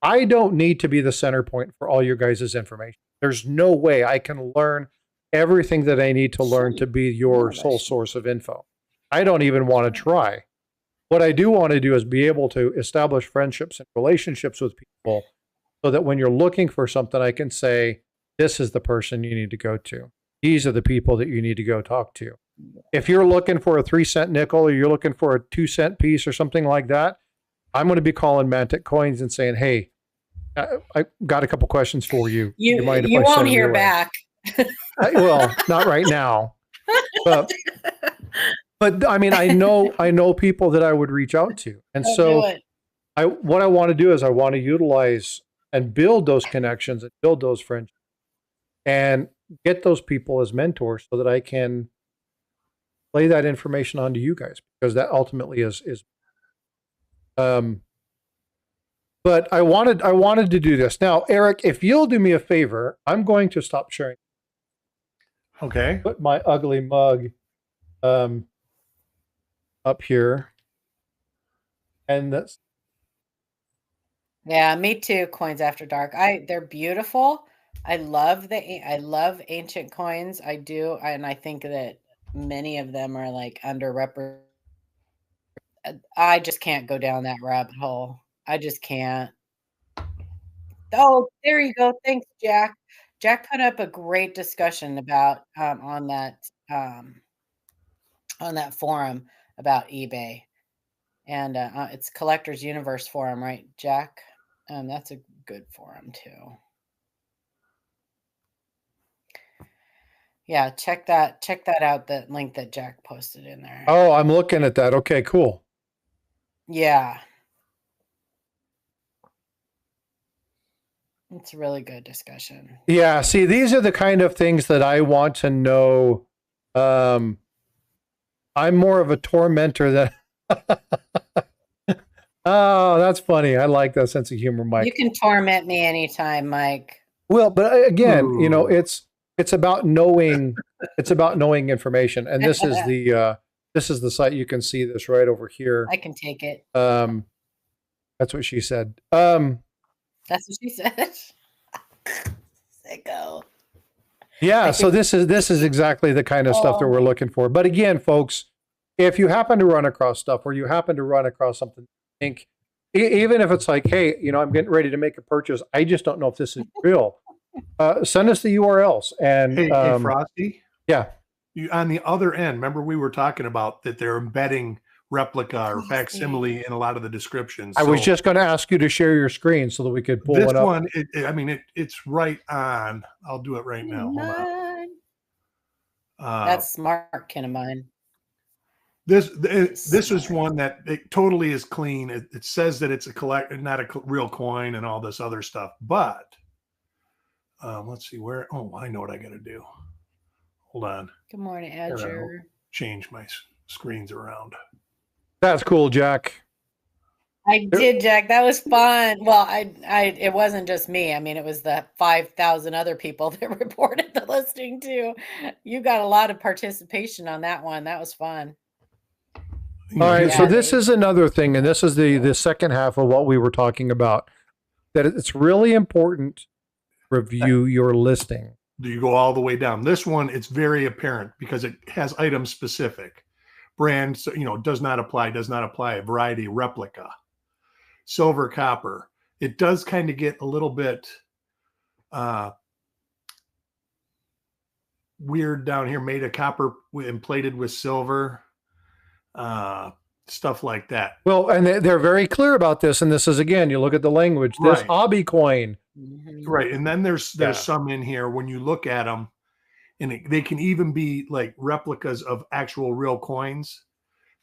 I don't need to be the center point for all your guys' information. There's no way I can learn everything that I need to learn to be your sole source of info. I don't even want to try. What I do want to do is be able to establish friendships and relationships with people so that when you're looking for something, I can say, this is the person you need to go to. These are the people that you need to go talk to. If you're looking for a 3-cent nickel or you're looking for a 2-cent piece or something like that, I'm going to be calling Mantic Coins and saying, hey, I got a couple questions for you. You mind if you I won't send them hear your way? back. Well, not right now. But I mean, I know people that I would reach out to, and Don't so do it. what I want to do is I want to utilize and build those connections and build those friendships and get those people as mentors so that I can lay that information onto you guys, because that ultimately is but I wanted to do this. Now, Eric, if you'll do me a favor, I'm going to stop sharing. Okay. Put my ugly mug up here. And that's, yeah, me too. Coins After Dark. They're beautiful. I love ancient coins. I do, and I think that many of them are like underrepresented. I just can't go down that rabbit hole. I just can't. Oh, there you go. Thanks, Jack. Jack put up a great discussion about on that forum about eBay, and it's Collectors Universe forum, right, Jack? That's a good forum too. Yeah, check that out. That link that Jack posted in there. oh, I'm looking at that. Okay, cool. Yeah. It's a really good discussion. Yeah, see, these are the kind of things that I want to know. I'm more of a tormentor than. Oh, that's funny. I like that sense of humor, Mike. You can torment me anytime, Mike. Well, but again, you know, it's about knowing. It's about knowing information, and this is the site. You can see this right over here. I can take it. That's what she said. That's what she said. Sicko. Yeah, so this is exactly the kind of stuff that we're looking for. But again, folks, if you happen to run across stuff, or you happen to run across something, think, even if it's like, hey, you know, I'm getting ready to make a purchase, I just don't know if this is real. Send us the URLs. And hey, Frosty. Yeah. On the other end, remember we were talking about that they're embedding replica or facsimile in a lot of the descriptions. I was just going to ask you to share your screen so that we could pull one up. I mean, it's right on. I'll do it right now. Hold on. That's smart, kin of mine. This is one that it totally is clean. It says that it's not a real coin and all this other stuff. But let's see where. Oh, I know what I got to do. Hold on. Good morning, Azure. Change my screens around. That's cool, Jack. I did, Jack. That was fun. Well, it wasn't just me. I mean, it was the 5,000 other people that reported the listing too. You got a lot of participation on that one. That was fun. All right, so this is another thing, and this is the second half of what we were talking about, that it's really important to review your listing. Do you go all the way down? This one, it's very apparent because it has item specific. Brand, so, you know, does not apply, variety, replica, silver, copper. It does kind of get a little bit weird down here, made of copper and plated with silver. Stuff like that. Well, and they're very clear about this. And this is, again, you look at the language, this hobby coin. Right. And then there's some in here when you look at them, and they can even be like replicas of actual real coins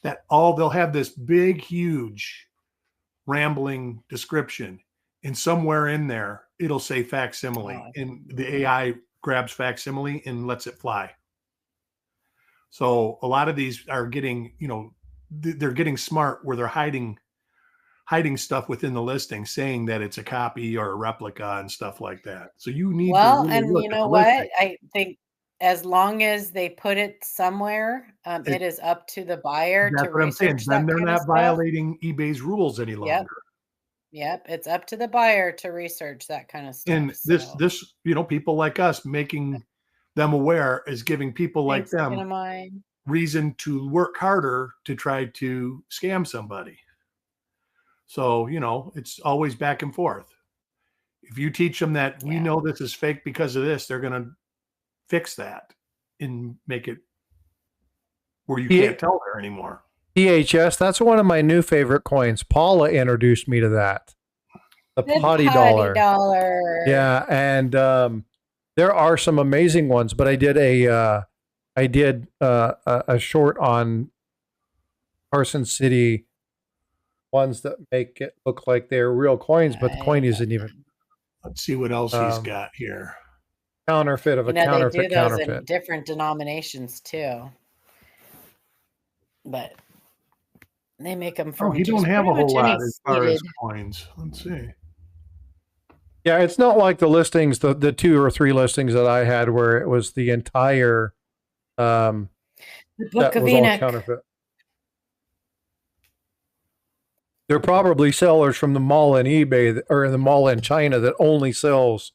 that they'll have this big, huge rambling description. And somewhere in there, it'll say facsimile, and the AI grabs facsimile and lets it fly. So a lot of these are getting, you know, they're getting smart where they're hiding stuff within the listing, saying that it's a copy or a replica and stuff like that. So you need to really and you know what? I think as long as they put it somewhere, it is up to the buyer to research. What I'm saying. Then they're not violating eBay's rules any longer. Yep. It's up to the buyer to research that kind of stuff. And this, you know, people like us making them aware is giving people like them reason to work harder to try to scam somebody. So, you know, it's always back and forth. If you teach them that we know this is fake because of this, they're going to fix that and make it where you can't tell there anymore. PHS, that's one of my new favorite coins. Paula introduced me to that. The potty dollar. Yeah, and there are some amazing ones, but I did a short on Carson City ones that make it look like they're real coins, but the coin isn't even. Let's see what else he's got here. Counterfeit of a counterfeit. They do those in different denominations too, but they make them from. Oh, he don't have a whole lot as far as coins. Let's see. Yeah, it's not like the listings, the 2 or 3 listings that I had, where it was the entire. The Book of Enoch. Counterfeit. They're probably sellers from the mall in eBay or the mall in China that only sells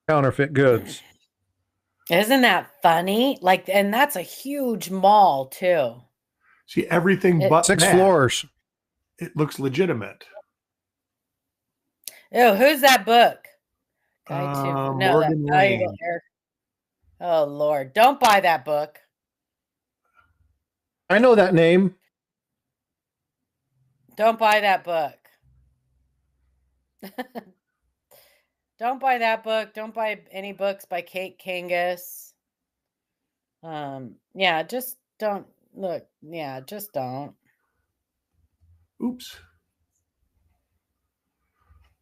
counterfeit goods. Isn't that funny? Like, and that's a huge mall too. See, everything but 6 floors. It looks legitimate. Oh, who's that book? Morgan Lane. Oh Lord, don't buy that book. I know that name. Don't buy that book. Don't buy that book. Don't buy any books by Kate Kangas. Yeah, just don't look. Yeah, just don't. Oops.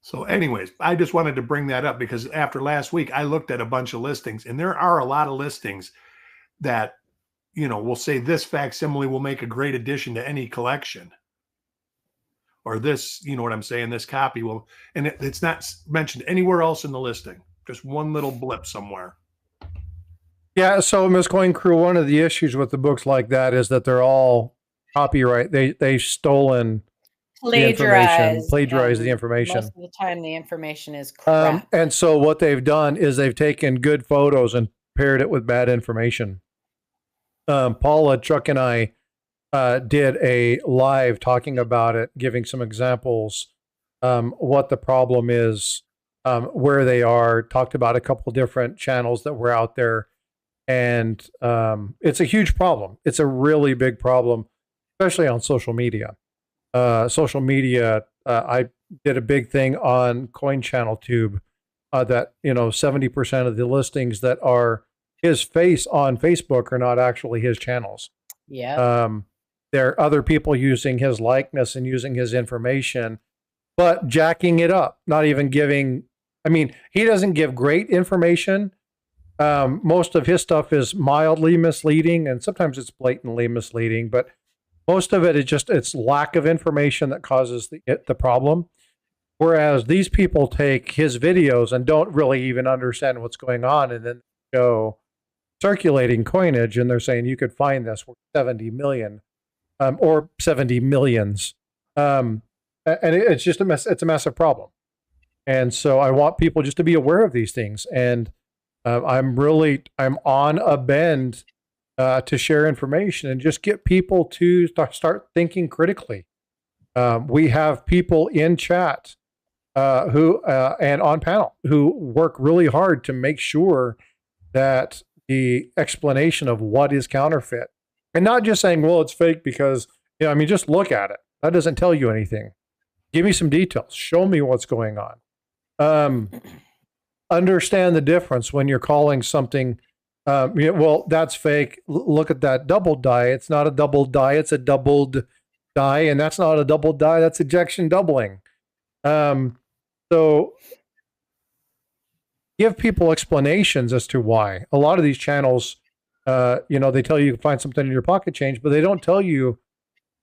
So anyways, I just wanted to bring that up because after last week, I looked at a bunch of listings, and there are a lot of listings that, will say this facsimile will make a great addition to any collection. Or this, you know what I'm saying, this copy will, and it's not mentioned anywhere else in the listing. Just one little blip somewhere. Yeah, so Miss Coin Crew, one of the issues with the books like that is that they're all copyright. They've stolen plagiarized the information. Most of the time, the information is crap. And so what they've done is they've taken good photos and paired it with bad information. Paula, Chuck, and I did a live talking about it, giving some examples, what the problem is, where they are, talked about a couple different channels that were out there. And it's a huge problem. It's a really big problem, especially on social media. I did a big thing on Coin Channel Tube that 70% of the listings that are his face on Facebook are not actually his channels. Yeah. There are other people using his likeness and using his information, but jacking it up, not even giving. I mean, he doesn't give great information. Most of his stuff is mildly misleading, and sometimes it's blatantly misleading, but most of it is just it's lack of information that causes the problem. Whereas these people take his videos and don't really even understand what's going on, and then show circulating coinage, and they're saying you could find this worth 70 million or 70 millions. And it's just a mess. It's a massive problem. And so I want people just to be aware of these things. And I'm on a bend to share information and just get people to start thinking critically. We have people in chat who and on panel who work really hard to make sure that the explanation of what is counterfeit, and not just saying, well, it's fake because, just look at it. That doesn't tell you anything. Give me some details. Show me what's going on. Understand the difference when you're calling something, well, that's fake. Look at that doubled die. It's not a doubled die. It's a doubled die. And that's not a doubled die. That's ejection doubling. So give people explanations as to why. A lot of these channels, they tell you to find something in your pocket change, but they don't tell you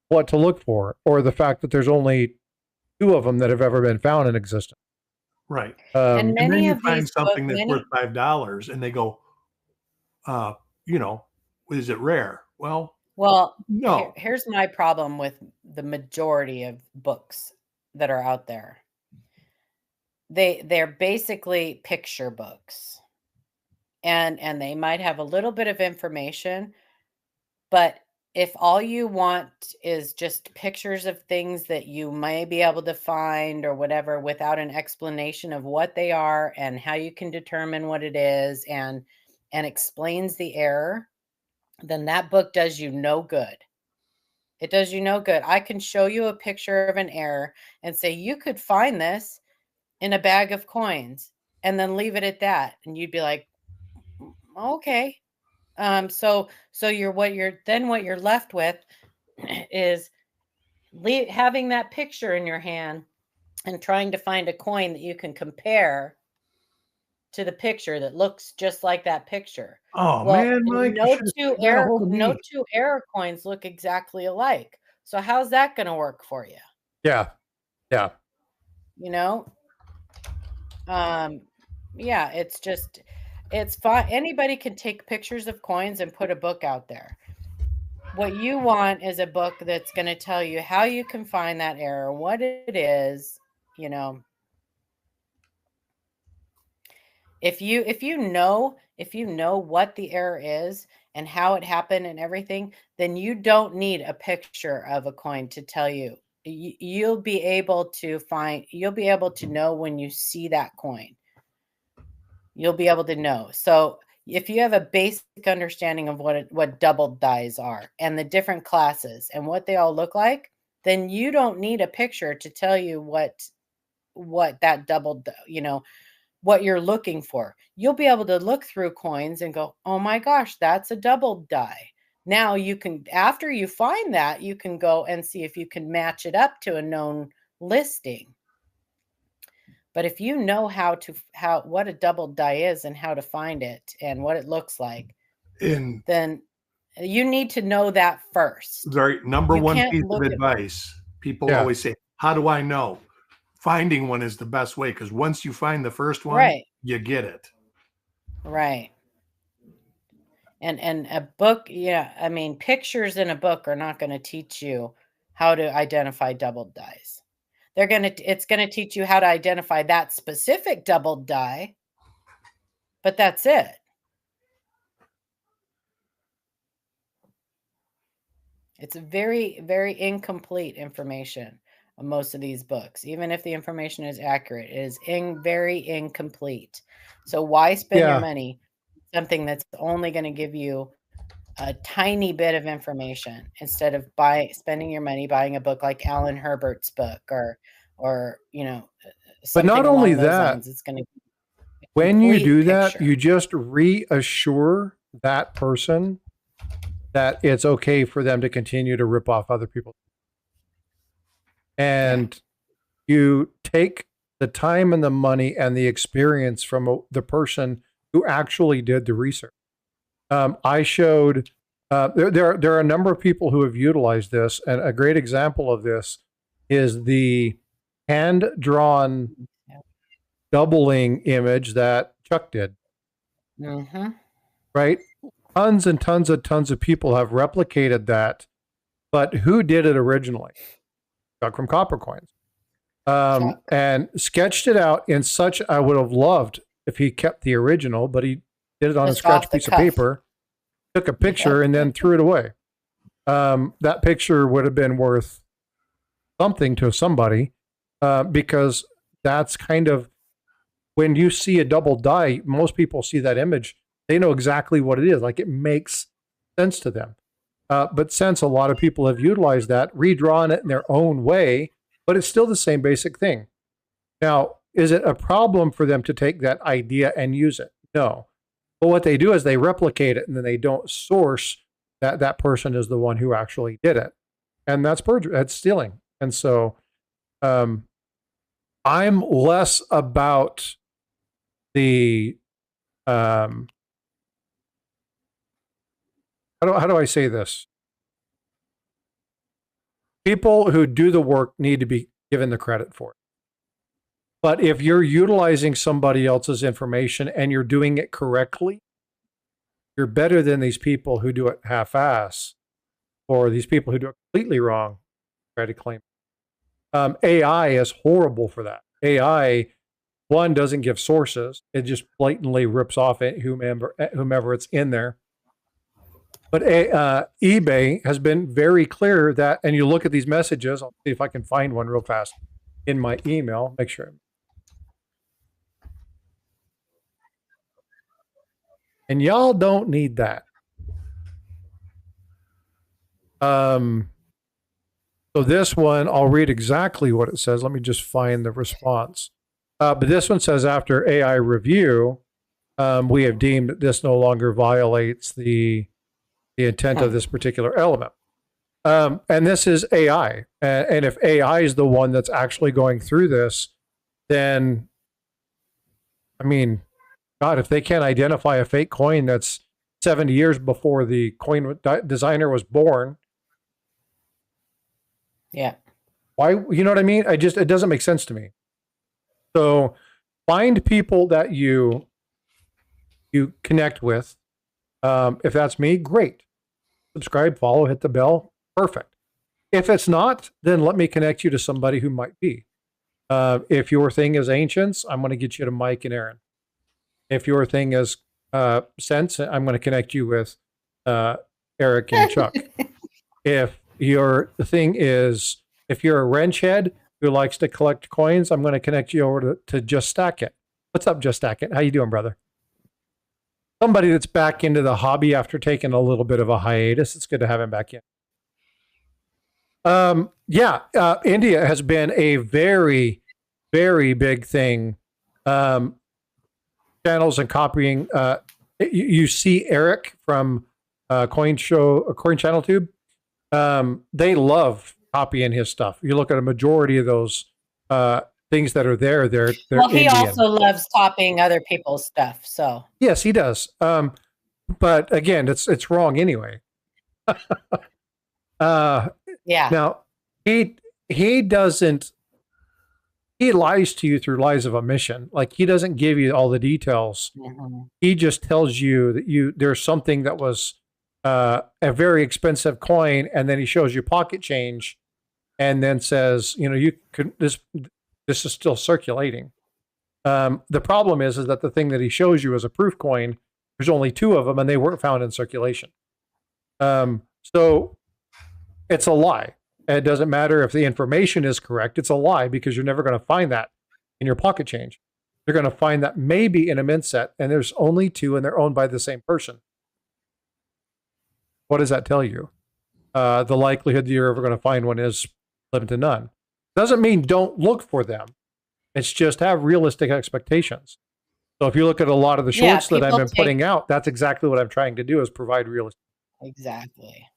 what to look for, or the fact that there's only 2 of them that have ever been found in existence. Right. And then you find something that's worth $5 and they go, is it rare? Well, no. Here's my problem with the majority of books that are out there. They're basically picture books. And they might have a little bit of information, but if all you want is just pictures of things that you may be able to find or whatever without an explanation of what they are and how you can determine what it is and explains the error, then that book does you no good. It does you no good. I can show you a picture of an error and say, you could find this in a bag of coins and then leave it at that. And you'd be like, okay. So what you're left with is having that picture in your hand and trying to find a coin that you can compare to the picture that looks just like that picture. Oh man, Mike, no got a hold of me. two error coins look exactly alike. So how's that going to work for you? Yeah. Yeah. You know? Yeah, it's fine. Anybody can take pictures of coins and put a book out there. What you want is a book that's going to tell you how you can find that error, what it is, you know. If you know what the error is and how it happened and everything, then you don't need a picture of a coin to tell you. You'll be able to know when you see that coin. You'll be able to know. So if you have a basic understanding of what doubled dies are and the different classes and what they all look like, then you don't need a picture to tell you what that doubled, what you're looking for. You'll be able to look through coins and go, oh my gosh, that's a doubled die. Now you can, after you find that, you can go and see if you can match it up to a known listing. But if you know what a doubled die is and how to find it and what it looks like, then you need to know that first. Right. Number one piece of advice. People always say, how do I know? Finding one is the best way, because once you find the first one, you get it. Right. And a book, I mean, pictures in a book are not going to teach you how to identify doubled dies. It's going to teach you how to identify that specific doubled die, but that's it. It's very, very incomplete information on most of these books. Even if the information is accurate, it is very incomplete. So why spend your money on something that's only going to give you a tiny bit of information instead of spending your money buying a book like Alan Herbert's book or but not only that, it's going to when you do that, you just reassure that person that it's okay for them to continue to rip off other people. And you take the time and the money and the experience from the person who actually did the research. I showed, there are a number of people who have utilized this, and a great example of this is the hand-drawn doubling image that Chuck did. Mm-hmm. Right? Tons and tons of people have replicated that, but who did it originally? Chuck from Copper Coins. And sketched it out in such, I would have loved if he kept the original, but he did it on a scratch piece of paper, took a picture, and then threw it away. That picture would have been worth something to somebody, because that's kind of, when you see a double die, most people see that image, they know exactly what it is. Like, it makes sense to them. But since a lot of people have utilized that, redrawn it in their own way, but it's still the same basic thing. Now, is it a problem for them to take that idea and use it? No. But what they do is they replicate it, and then they don't source that person is the one who actually did it. And that's perjury, that's stealing. And so I'm less about the, how do I say this? People who do the work need to be given the credit for it. But if you're utilizing somebody else's information and you're doing it correctly, you're better than these people who do it half-ass, or these people who do it completely wrong, try to claim. AI is horrible for that. AI, one, doesn't give sources. It just blatantly rips off whomever it's in there. But eBay has been very clear that, and you look at these messages, I'll see if I can find one real fast in my email, make sure. And y'all don't need that. So this one, I'll read exactly what it says. Let me just find the response. But this one says after AI review, we have deemed that this no longer violates the intent of this particular element. And this is AI. And if AI is the one that's actually going through this, then, I mean, God, if they can't identify a fake coin that's 70 years before the coin designer was born. Yeah. Why, you know what I mean? It doesn't make sense to me. So find people that you connect with. If that's me, great. Subscribe, follow, hit the bell. Perfect. If it's not, then let me connect you to somebody who might be. If your thing is ancients, I'm going to get you to Mike and Aaron. If your thing is sense, I'm going to connect you with Eric and Chuck. If your thing is, if you're a wrench head who likes to collect coins, I'm going to connect you over to Just Stack It. What's up, Just Stack It? How you doing, brother? Somebody that's back into the hobby after taking a little bit of a hiatus. It's good to have him back in. India has been a very, very big thing. Channels and copying. You see Eric from Coin Channel Tube. They love copying his stuff. You look at a majority of those things that are there. They're well, he Indian. also loves copying other people's stuff. So yes, he does. But again, it's wrong anyway. Yeah. Now he doesn't. He lies to you through lies of omission. Like, he doesn't give you all the details. Mm-hmm. He just tells you that there's something that was a very expensive coin, and then he shows you pocket change, and then says, you could this is still circulating. The problem is that the thing that he shows you is a proof coin. There's only 2 of them, and they weren't found in circulation. So it's a lie. And it doesn't matter if the information is correct. It's a lie, because you're never going to find that in your pocket change. You're going to find that maybe in a mint set, and there's only 2, and they're owned by the same person. What does that tell you? The likelihood that you're ever going to find one is limited to none. Doesn't mean don't look for them. It's just have realistic expectations. So if you look at a lot of the shorts that I've been putting out, that's exactly what I'm trying to do, is provide realistic. Exactly.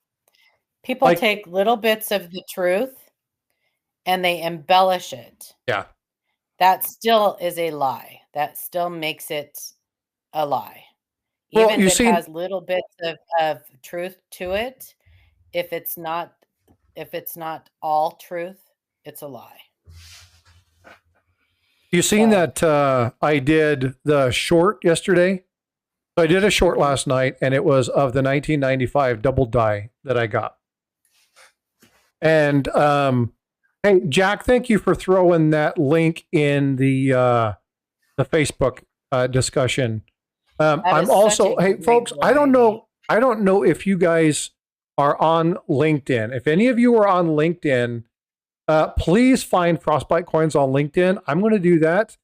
People take little bits of the truth and they embellish it. Yeah. That still is a lie. That still makes it a lie. Well, Even if it has little bits of truth to it, if it's not all truth, it's a lie. You seen that I did the short yesterday? So I did a short last night, and it was of the 1995 double die that I got. And hey, Jack, thank you for throwing that link in the Facebook discussion. I'm also, hey folks, I don't know if you guys are on LinkedIn. If any of you are on LinkedIn, please find Frostbyte coins on LinkedIn. I'm going to do that.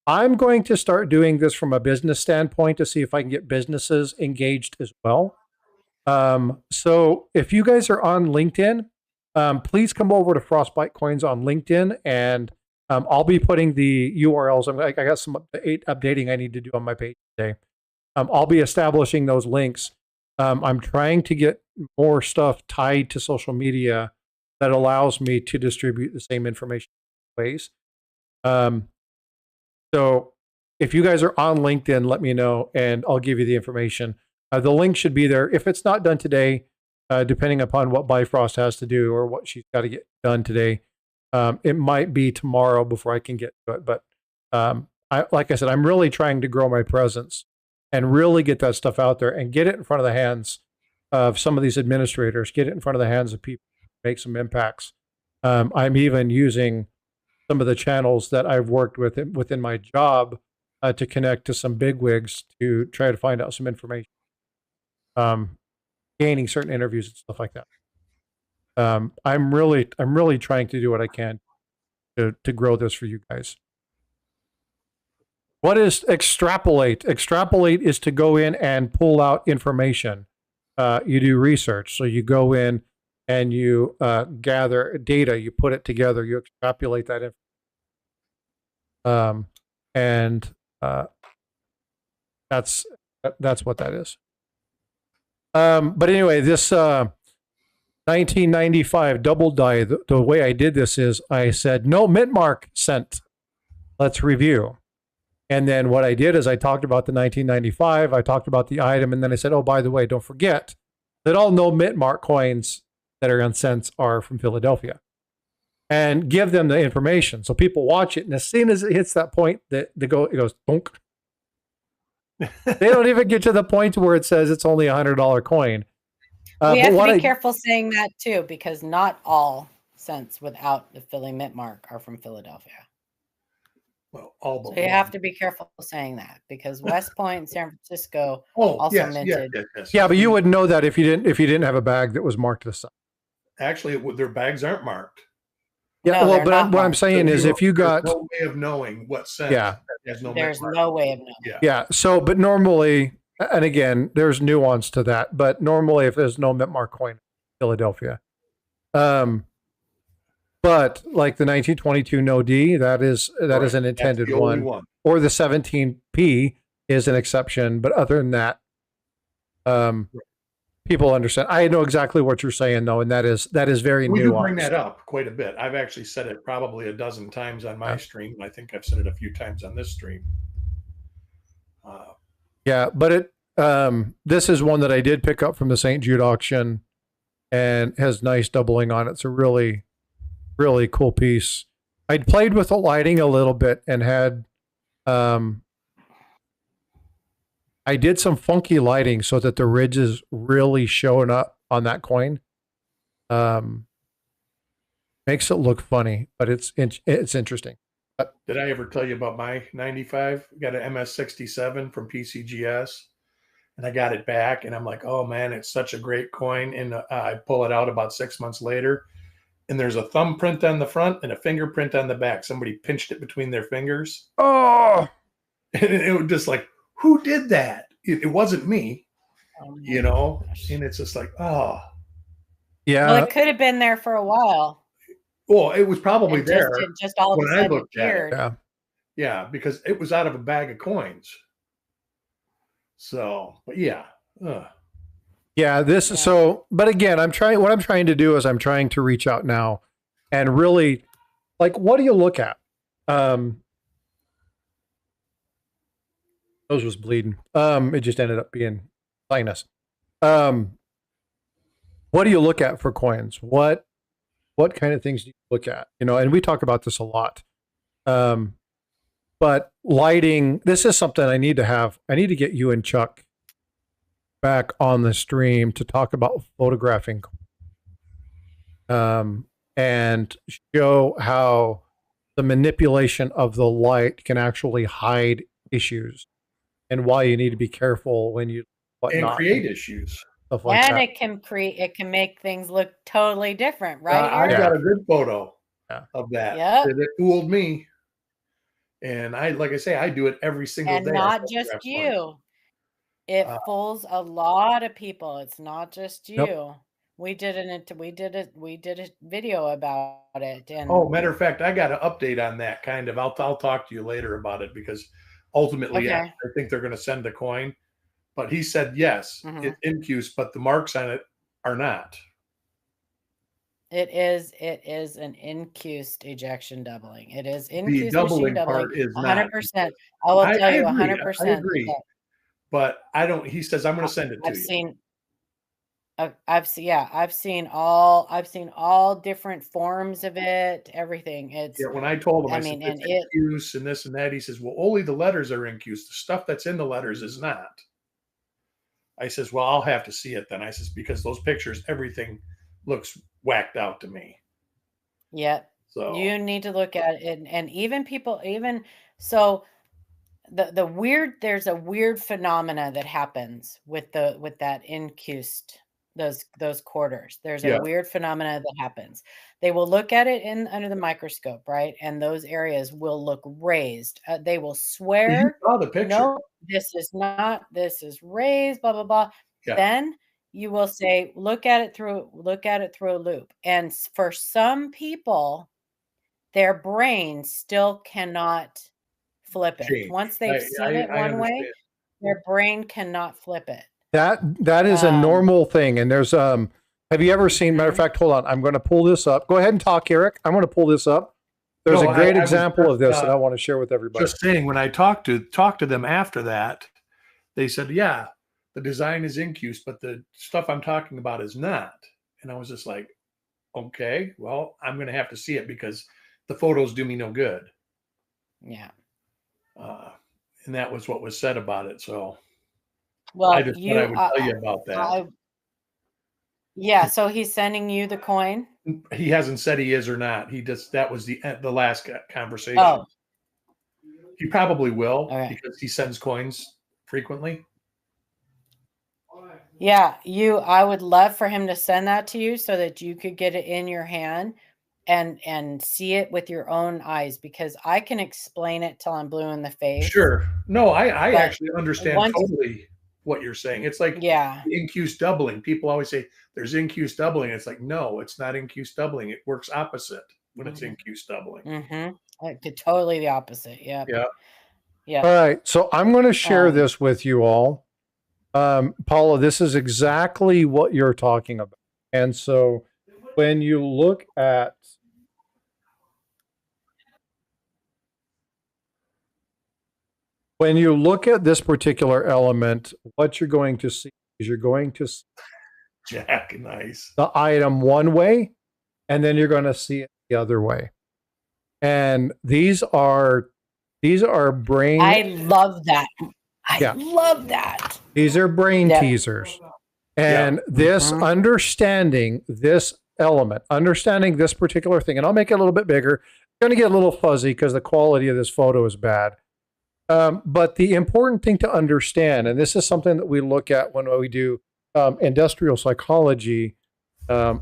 I'm going to start doing this from a business standpoint to see if I can get businesses engaged as well. So if you guys are on LinkedIn, please come over to Frostbyte coins on LinkedIn, and I'll be putting the URLs. I got some updating I need to do on my page today. I'll be establishing those links. I'm trying to get more stuff tied to social media that allows me to distribute the same information ways. So if you guys are on LinkedIn, let me know, and I'll give you the information. The link should be there. If it's not done today, depending upon what Bifrost has to do or what she's got to get done today, it might be tomorrow before I can get to it. But like I said, I'm really trying to grow my presence and really get that stuff out there and get it in front of the hands of some of these administrators, get it in front of the hands of people, make some impacts. I'm even using some of the channels that I've worked with within my job to connect to some bigwigs to try to find out some information, gaining certain interviews and stuff like that. I'm really trying to do what I can to grow this for you guys. What is extrapolate? Extrapolate is to go in and pull out information. You do research. So you go in and you gather data, you put it together, you extrapolate that information. and that's what that is. But anyway, this 1995 double die. The way I did this is I said no mint mark sent. Let's review. And then what I did is I talked about the 1995. I talked about the item, and then I said, oh, by the way, don't forget that all no mint mark coins that are on cents are from Philadelphia, and give them the information so people watch it. And as soon as it hits that point, it goes bonk. They don't even get to the point where it says it's only $100 coin. We have to be careful saying that too, because not all cents without the Philly mint mark are from Philadelphia. Well, all but so you have to be careful saying that, because West Point and San Francisco also minted. Yes. Yeah, but you would know that if you didn't have a bag that was marked this. Actually, their bags aren't marked. Yeah, no, well, but what I'm saying is, if you got no way of knowing what cents, there's no way of knowing. Yeah. So, but normally, and again, there's nuance to that. But normally, if there's no mint mark coin, Philadelphia. But like the 1922 no D, that is an intended one, or the 17P is an exception. But other than that, people understand. I know exactly what you're saying, though, and that is very nuanced. We do bring that up quite a bit. I've actually said it probably a dozen times on my stream, and I think I've said it a few times on this stream. Yeah, but this is one that I did pick up from the St. Jude auction, and has nice doubling on it. It's a really, really cool piece. I'd played with the lighting a little bit and had I did some funky lighting so that the ridge is really showing up on that coin. Makes it look funny, but it's interesting. Did I ever tell you about my 95? Got an MS67 from PCGS, and I got it back, and I'm like, oh man, it's such a great coin. And I pull it out about 6 months later, and there's a thumbprint on the front and a fingerprint on the back. Somebody pinched it between their fingers. Oh, and it was just like, who did that? It wasn't me, you know? And it's just like, oh. Yeah. Well, it could have been there for a while. Well, it was probably there. Just all of a sudden appeared. Yeah, because it was out of a bag of coins. So, but yeah. So, but again, what I'm trying to do is I'm trying to reach out now and really, like, what do you look at? Nose was bleeding. It just ended up being sinus. What do you look at for coins? What kind of things do you look at? You know, and we talk about this a lot. But lighting, this is something I need to have. I need to get you and Chuck back on the stream to talk about photographing and show how the manipulation of the light can actually hide issues, and why you need to be careful when you create issues. Stuff like and that. it can make things look totally different, right? I got a good photo of that. Yeah, it fooled me, and like I say, I do it every single day. And not just you. It fools a lot of people. It's not just you. Nope. We did a video about it. And matter of fact, I got an update on that. Kind of. I'll talk to you later about it, because ultimately, I think they're going to send a coin. But he said yes, it's incused, but the marks on it are not. It is an incused ejection doubling. It is incused the doubling machine part doubling. is 100%. I will tell you 100%. I agree. But I don't. He says I'm going to send it to you. I've seen all different forms of it. Everything. It's when I told him, I said, and it's incused and this and that. He says, well, only the letters are incused. The stuff that's in the letters is not. I says, well, I'll have to see it then. I says, because those pictures, everything looks whacked out to me. Yeah. So you need to look at it, and even people, so the weird, there's a weird phenomena that happens with that incused, those quarters. There's a weird phenomena that happens. They will look at it under the microscope, right? And those areas will look raised. They will swear, you saw the picture. No, this is raised, blah, blah, blah. Yeah. Then you will say, look at it through a loop. And for some people, their brain still cannot flip it. Once they've seen it one way, their brain cannot flip it. That is a normal thing. And there's have you ever seen, matter of fact, hold on, I'm going to pull this up. Go ahead and talk, Eric. I'm going to pull this up. There's a great example of this that I want to share with everybody. Just saying, when I talked to them after that, they said, yeah, the design is incuse, but the stuff I'm talking about is not. And I was just like, okay, well, I'm going to have to see it because the photos do me no good. Yeah. And that was what was said about it. So, well, I just thought I would tell you about that. Yeah. So he's sending you the coin. He hasn't said he is or not. That was the last conversation. Oh. He probably will because he sends coins frequently. Yeah, I would love for him to send that to you so that you could get it in your hand and see it with your own eyes, because I can explain it till I'm blue in the face. Sure. No, I actually understand totally what you're saying. It's like incuse doubling. People always say there's incuse doubling. It's like, no, it's not incuse doubling. It works opposite when it's incuse doubling. Totally the opposite. Yeah. All right. So I'm going to share this with you all. Paula, this is exactly what you're talking about. And so when you look at this particular element, what you're going to see is you're going to see Jack, nice. the item one way, and then you're going to see it the other way. And these are brain. I love that. I love that. These are brain teasers. And this understanding this element, understanding this particular thing, and I'll make it a little bit bigger. It's going to get a little fuzzy because the quality of this photo is bad. But the important thing to understand, and this is something that we look at when we do industrial psychology, of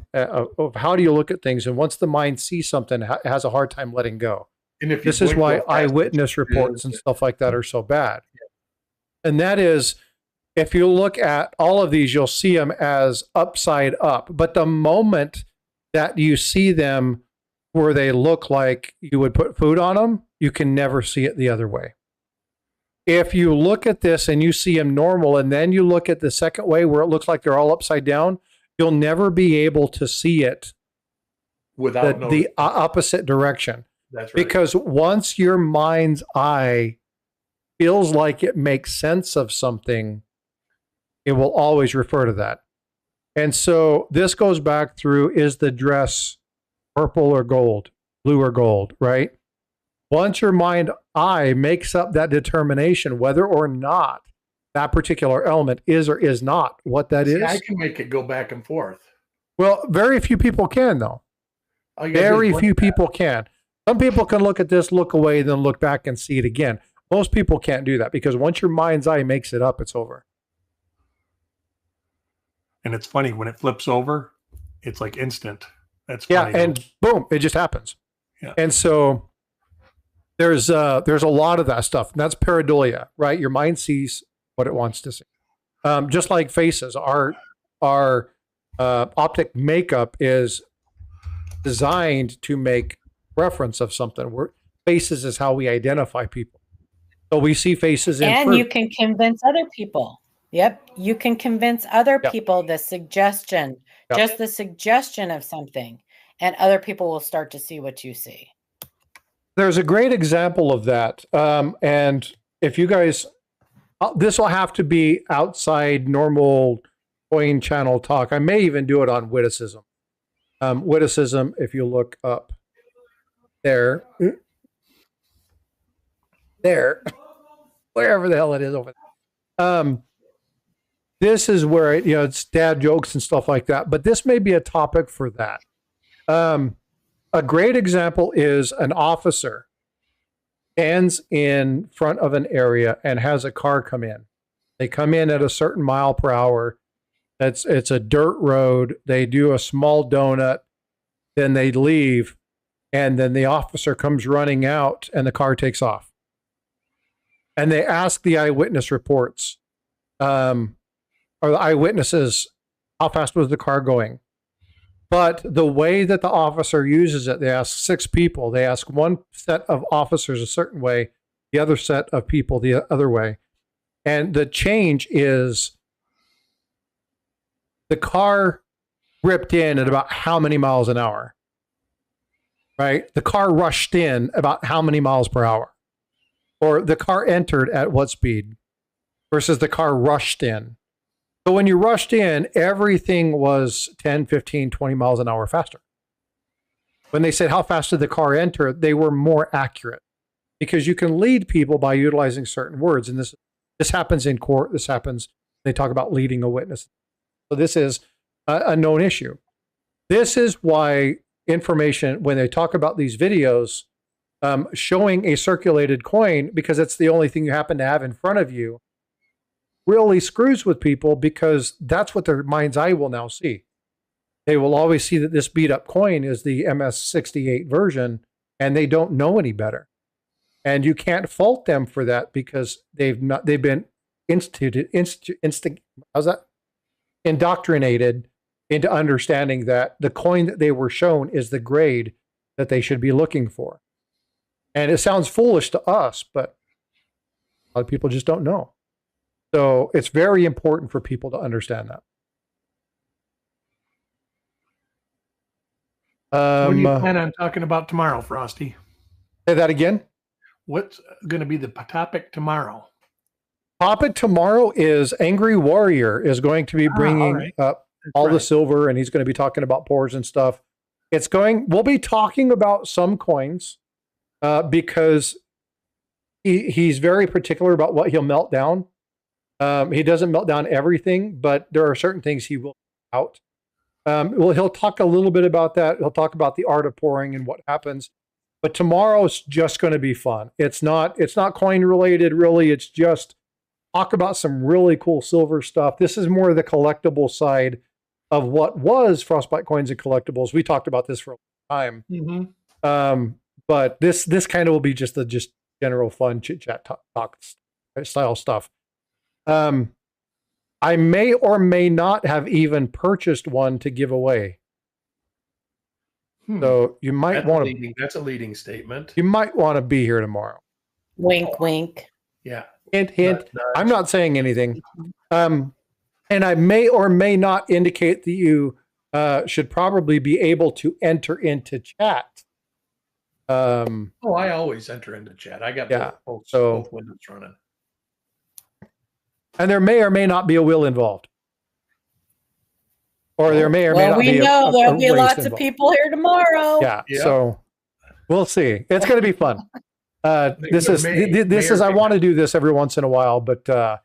how do you look at things, and once the mind sees something, it has a hard time letting go. And this is why eyewitness reports and stuff like that are so bad. And that is, if you look at all of these, you'll see them as upside up. But the moment that you see them where they look like you would put food on them, you can never see it the other way. If you look at this and you see them normal, and then you look at the second way where it looks like they're all upside down, you'll never be able to see it without the opposite direction. That's right. Because once your mind's eye feels like it makes sense of something, it will always refer to that. And so this goes back through, is the dress purple or gold, blue or gold, right? Once your mind eye makes up that determination, whether or not that particular element is or is not what that is. I can make it go back and forth. Well, very few people can, though. Very few people can. Some people can look at this, look away, then look back and see it again. Most people can't do that because once your mind's eye makes it up, it's over. And it's funny, when it flips over, it's like instant. That's funny. Yeah, and boom, it just happens. Yeah. And so there's a lot of that stuff. And that's pareidolia, right? Your mind sees what it wants to see. Just like faces, our optic makeup is designed to make reference of something. Faces is how we identify people. So we see faces in and you can convince other people. Yep. You can convince other people the suggestion, just the suggestion of something, and other people will start to see what you see. There's a great example of that. And if you guys, this will have to be outside normal coin channel talk. I may even do it on witticism. Witticism, if you look up there, wherever the hell it is over there. This is where it's dad jokes and stuff like that, but this may be a topic for that. A great example is an officer stands in front of an area and has a car come in. They come in at a certain mile per hour. It's a dirt road. They do a small donut, then they leave, and then the officer comes running out and the car takes off. And they ask the eyewitness reports, or the eyewitnesses, how fast was the car going? But the way that the officer uses it, they ask 6 people. They ask one set of officers a certain way, the other set of people the other way. And the change is the car ripped in at about how many miles an hour, right? The car rushed in about how many miles per hour, or the car entered at what speed versus the car rushed in. So when you rushed in, everything was 10, 15, 20 miles an hour faster. When they said how fast did the car enter, they were more accurate because you can lead people by utilizing certain words. And this happens in court. This happens, they talk about leading a witness. So this is a known issue. This is why information, when they talk about these videos, showing a circulated coin, because it's the only thing you happen to have in front of you, really screws with people because that's what their mind's eye will now see. They will always see that this beat up coin is the MS68 version, and they don't know any better. And you can't fault them for that because they've been indoctrinated into understanding that the coin that they were shown is the grade that they should be looking for. And it sounds foolish to us, but a lot of people just don't know. So it's very important for people to understand that. What do you plan on talking about tomorrow, Frosty? Say that again. What's going to be the topic tomorrow? Topic tomorrow is Angry Warrior is going to be bringing up all the silver, and he's going to be talking about pours and stuff. We'll be talking about some coins because he's very particular about what he'll melt down. He doesn't melt down everything, but there are certain things he will out. He'll talk a little bit about that. He'll talk about the art of pouring and what happens. But tomorrow's just going to be fun. It's not coin related, really. It's just talk about some really cool silver stuff. This is more the collectible side of what was Frostbyte Coins and Collectibles. We talked about this for a long time. Mm-hmm. But this kind of will be just general fun chit-chat talk style stuff. I may or may not have even purchased one to give away. So you might want to. That's a leading statement. You might want to be here tomorrow. Wink, wink. Yeah. Hint, hint. I'm not saying anything. And I may or may not indicate that you should probably be able to enter into chat. I always enter into chat. I got both windows running. And there may or may not be a will involved. Or there may or may not be we know there'll be lots of people here tomorrow. Yeah, so we'll see. It's going to be fun. I want to do this every once in a while, but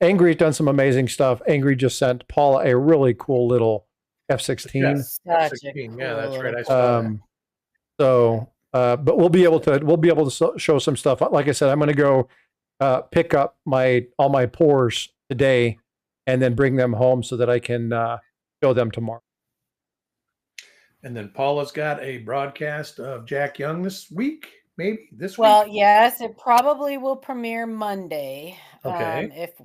Angry's done some amazing stuff. Angry just sent Paula a really cool little F-16. F-16. Yeah, that's right. I saw that. But we'll be able to show some stuff. Like I said, I'm going to go pick up all my pours today and then bring them home so that I can show them tomorrow. And then Paula's got a broadcast of Jack Young this week, maybe this week. Well, yes, it probably will premiere Monday. Okay. If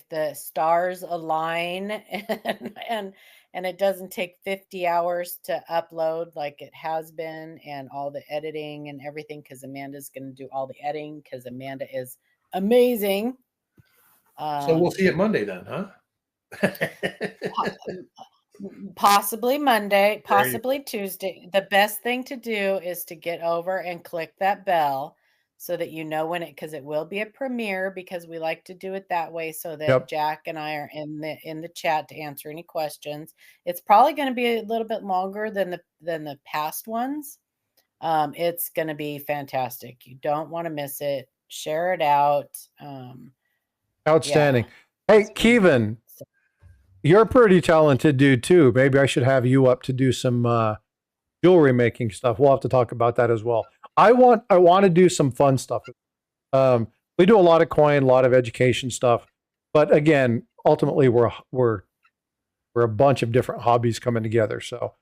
the stars align and it doesn't take 50 hours to upload like it has been, and all the editing and everything, because Amanda's going to do all the editing because Amanda is amazing. So we'll see it Monday then, huh? Possibly Monday, possibly Tuesday. The best thing to do is to get over and click that bell so that you know when because it will be a premiere, because we like to do it that way so that Jack and I are in the chat to answer any questions. It's probably going to be a little bit longer than the past ones. It's going to be fantastic. You don't want to miss it. Share it out. Outstanding. Yeah. Hey, Kevin, you're a pretty talented dude too. Maybe I should have you up to do some jewelry making stuff. We'll have to talk about that as well. I want to do some fun stuff. We do a lot of coin, a lot of education stuff, but again, ultimately we're a bunch of different hobbies coming together. So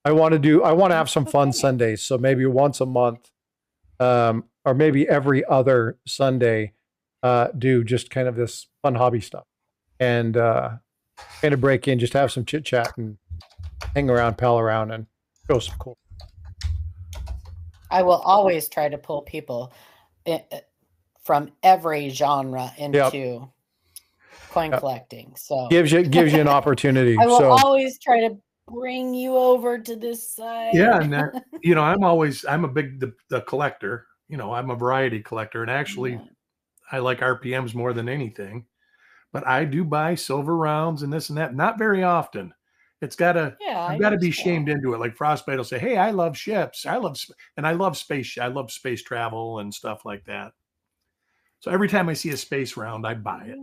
I want to have some fun Sundays. So maybe once a month, or maybe every other Sunday, do just kind of this fun hobby stuff, and kind of break in, just have some chit chat and hang around, pal around, and show some cool. I will always try to pull people from every genre into coin collecting. So gives you an opportunity. I will So always try to bring you over to this side. Yeah, and I'm a big the collector. I'm a variety collector, and actually, I like RPMs more than anything. But I do buy silver rounds and this and that. Not very often. I've got to be shamed into it. Like Frostbyte will say, "Hey, I love ships. I love space. I love space travel and stuff like that." So every time I see a space round, I buy it,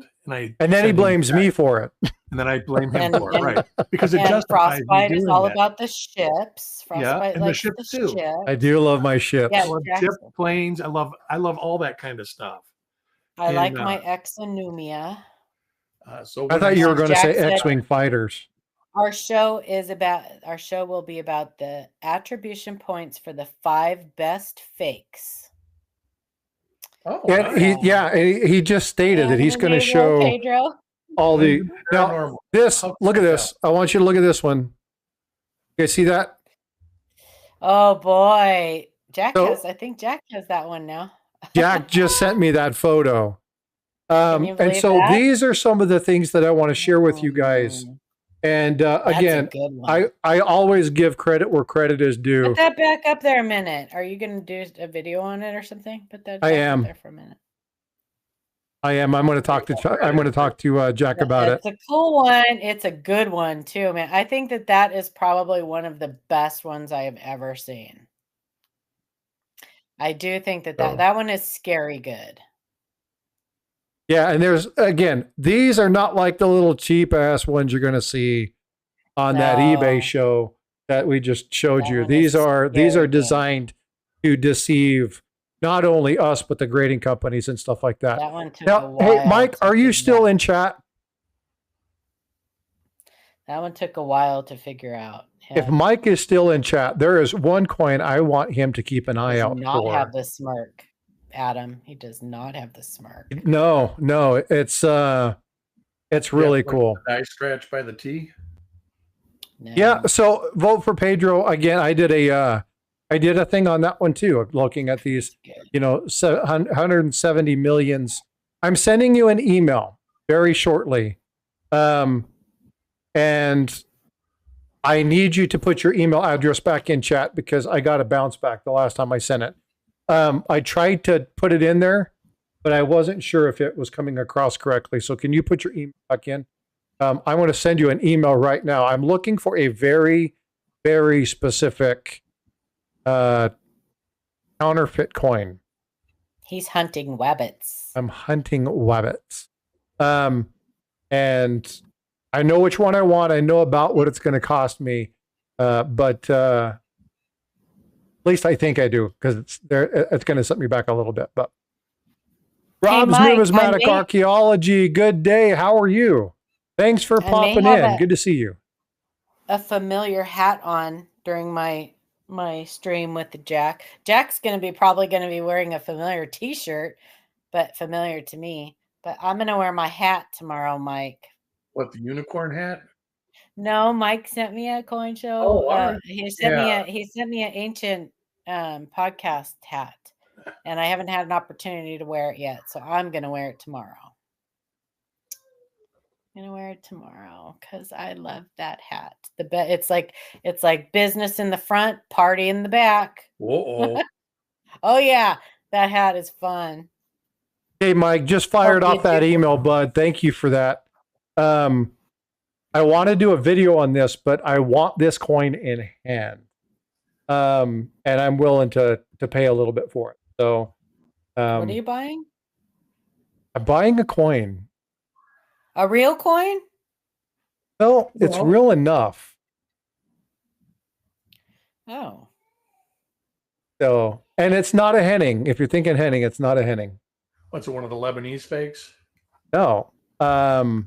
and then he blames me for it, and then I blame him for it, right? Because it justifies me Frostbyte doing is all that. about the ships. Frostbyte and likes the ships too. ships. I do love my ships. Yeah, I love ships, planes. I love all that kind of stuff. I like my Exonumia. So I thought you were going to say X-Wing fighters. Our show will be about the attribution points for the 5 best fakes. Oh, and he just stated that he's going to show Pedro. all the now. Look at this. I want you to look at this one. You guys see that? Oh boy, I think Jack has that one now. Jack just sent me that photo. And so these are some of the things that I want to share with you guys. And again, I always give credit where credit is due. Put that back up there a minute. Are you going to do a video on it or something? Put that back up there for a minute. I am. I'm going to talk to Jack about it. It's a cool one. It's a good one too, man. I think that is probably one of the best ones I have ever seen. I do think that one is scary good. Yeah, and there's again, these are not like the little cheap ass ones you're going to see on that eBay show that we just showed you. These are designed to deceive not only us but the grading companies and stuff like that. That one took a while. Hey, Mike, are you still in chat? That one took a while to figure out. Yeah. If Mike is still in chat, there is one coin I want him to keep an eye out for. Does not have the smirk, Adam. He does not have the smirk. No, it's really cool. Die scratch by the T. No. Yeah, so vote for Pedro again. I did a thing on that one too, looking at these, 170 millions. I'm sending you an email very shortly. And I need you to put your email address back in chat because I got a bounce back the last time I sent it. I tried to put it in there, but I wasn't sure if it was coming across correctly. So can you put your email back in? I want to send you an email right now. I'm looking for a very, very specific counterfeit coin. He's hunting wabbits. I'm hunting wabbits. And I know which one I want. I know about what it's going to cost me. But at least I think I do because it's going to set me back a little bit. But Rob's Numismatic Archaeology, good day. How are you? Thanks for popping in. Good to see you. A familiar hat on during my stream with the Jack. Jack's probably going to be wearing a familiar T-shirt, but familiar to me. But I'm going to wear my hat tomorrow, Mike. What, the unicorn hat? No, Mike sent me a coin show. He sent me an ancient podcast hat, and I haven't had an opportunity to wear it yet. So I'm going to wear it tomorrow. I'm gonna wear it tomorrow because I love that hat. It's like business in the front, party in the back. Whoa! Oh yeah, that hat is fun. Hey Mike, just fired off that email, bud. Thank you for that. I want to do a video on this, but I want this coin in hand, and I'm willing to pay a little bit for it. So, what are you buying? I'm buying a coin. A real coin? No, it's real enough. Oh. So, and it's not a Henning. If you're thinking Henning, it's not a Henning. What's it, one of the Lebanese fakes? No. Do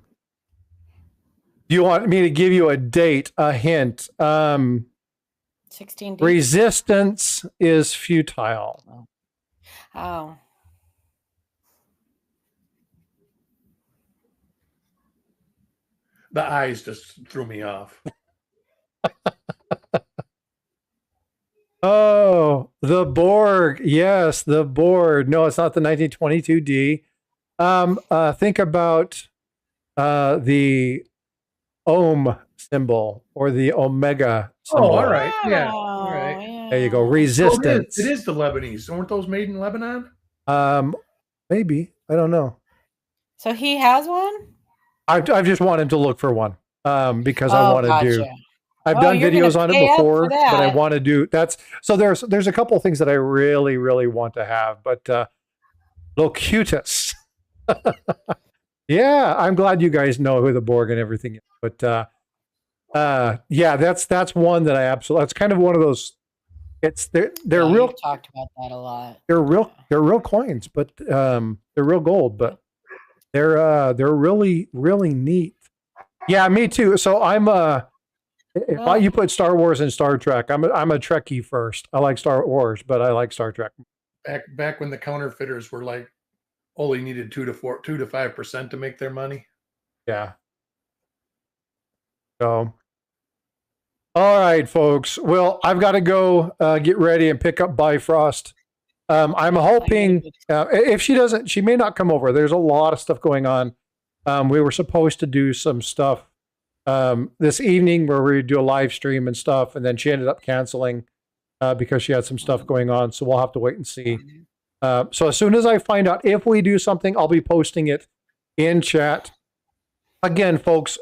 you want me to give you a date, a hint? 16 days. Resistance is futile. Oh. The eyes just threw me off. Oh, The Borg. Yes, the Borg. No, it's not the 1922D. Think about the ohm symbol or the omega symbol. Oh, all right. Yeah. All right. Yeah. There you go. Resistance. It is the Lebanese. Weren't those made in Lebanon? Maybe. I don't know. So he has one? I've just wanted to look for one because I want to do. I've done videos on it before, but I want to do that's. So there's a couple of things that I really, really want to have, but Locutus. Yeah, I'm glad you guys know who the Borg and everything is. But yeah, that's one that I absolutely. That's kind of one of those. It's they're real. We've talked about that a lot. They're real coins, but they're real gold, but they're really neat. Yeah, me too. So I'm you put Star Wars and Star Trek, I'm a Trekkie first. I like Star Wars, but I like Star Trek. Back when the counterfeiters were like only needed 2 to 5% to make their money. Yeah. So, all right, folks. Well, I've got to go get ready and pick up Bifrost. I'm hoping if she doesn't, she may not come over. There's a lot of stuff going on. We were supposed to do some stuff this evening where we do a live stream and stuff, and then she ended up canceling because she had some stuff going on. So we'll have to wait and see. So as soon as I find out if we do something, I'll be posting it in chat. Again, folks,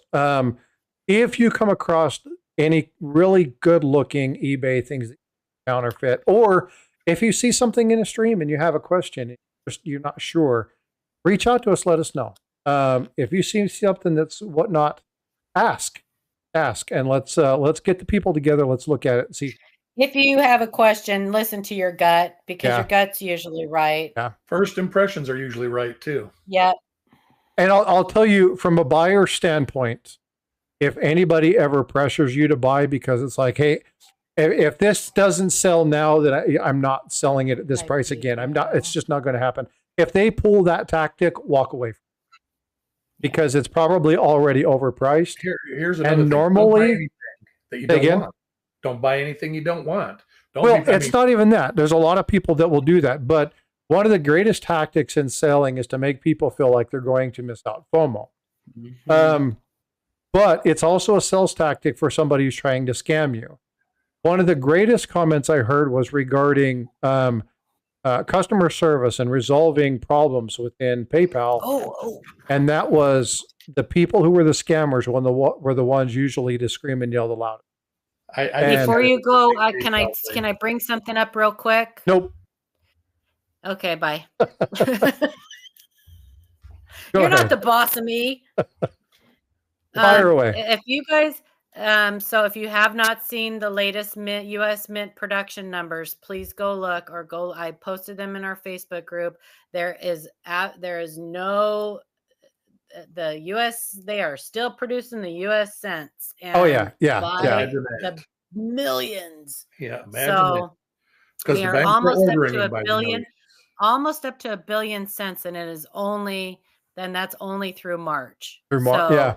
if you come across any really good-looking eBay things that counterfeit, or if you see something in a stream and you have a question, you're not sure, reach out to us. Let us know. If you see something that's whatnot, ask, and let's get the people together. Let's look at it and see. If you have a question, listen to your gut because your gut's usually right. Yeah. First impressions are usually right too. Yep. And I'll tell you from a buyer standpoint, if anybody ever pressures you to buy because it's like, hey, if this doesn't sell now, then I'm not selling it at this price again. I'm not. It's just not going to happen. If they pull that tactic, walk away from it because it's probably already overpriced. Here's another and normally that you don't want. Don't buy anything you don't want. It's not even that. There's a lot of people that will do that. But one of the greatest tactics in selling is to make people feel like they're going to miss out. FOMO. Mm-hmm. But it's also a sales tactic for somebody who's trying to scam you. One of the greatest comments I heard was regarding customer service and resolving problems within PayPal. And that was the people who were the scammers were the ones usually to scream and yell the loudest. Before you go, can I bring something up real quick? Nope. Okay, bye. You're not the boss of me. Fire away. If you guys, so if you have not seen the latest U.S. Mint production numbers, please go look or go. I posted them in our Facebook group. There is no. The U.S. they are still producing the U.S. cents. And the millions. Yeah, so we are almost up to $1 billion, almost up to $1 billion cents, and it is only that's only through March. So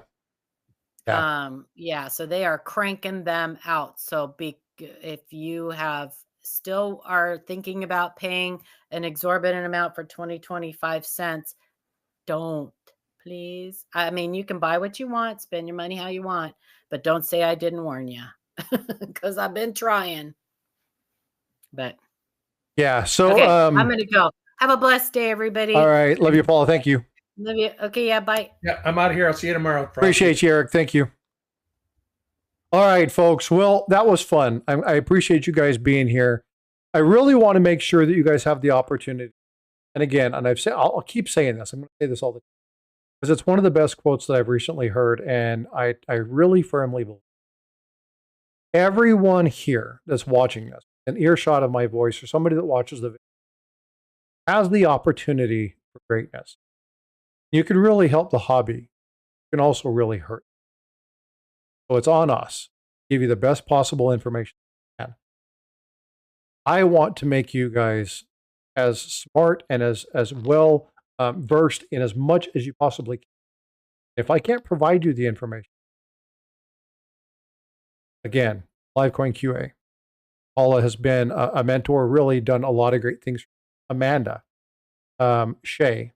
they are cranking them out. So if you still are thinking about paying an exorbitant amount for 20-25 cents, don't. Please. I mean, you can buy what you want, spend your money how you want, but don't say I didn't warn you because I've been trying. But yeah, so okay, I'm going to go. Have a blessed day, everybody. All right. Love you, Paula. Thank you. Love you. Okay. Yeah. Bye. Yeah. I'm out of here. I'll see you tomorrow. Appreciate you, Eric. Thank you. All right, folks. Well, that was fun. I appreciate you guys being here. I really want to make sure that you guys have the opportunity. And again, and I'll keep saying this. I'm going to say this all the time. Because it's one of the best quotes that I've recently heard, and I really firmly believe everyone here that's watching this, an earshot of my voice, or somebody that watches the video, has the opportunity for greatness. You can really help the hobby. You can also really hurt. So it's on us to give you the best possible information we can. I want to make you guys as smart and as well versed in as much as you possibly can. If I can't provide you the information, again, LiveCoin QA, Paula has been a mentor, really done a lot of great things. Amanda, Shay,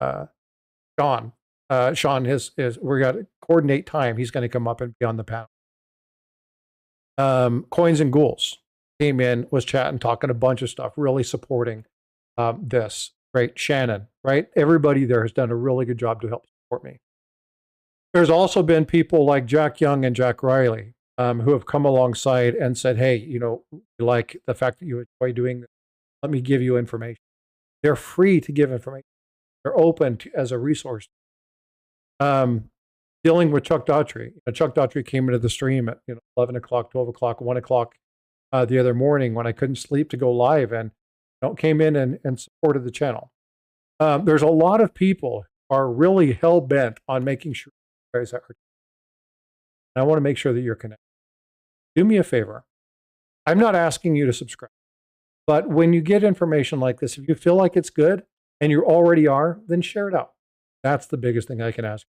Sean. Sean we got to coordinate time. He's going to come up and be on the panel. Coins and Ghouls came in, was chatting, talking a bunch of stuff, really supporting this. Right, Shannon. Right, everybody there has done a really good job to help support me. There's also been people like Jack Young and Jack Riley who have come alongside and said, "Hey, you know, like the fact that you enjoy doing this, let me give you information." They're free to give information. They're open to, as a resource. Dealing with Chuck Daughtry. Chuck Daughtry came into the stream at 11 o'clock, 12 o'clock, 1 o'clock the other morning when I couldn't sleep to go live, and came in and supported the channel. There's a lot of people are really hell bent on making sure you guys are. And I want to make sure that you're connected. Do me a favor. I'm not asking you to subscribe, but when you get information like this, if you feel like it's good and you already are, then share it out. That's the biggest thing I can ask.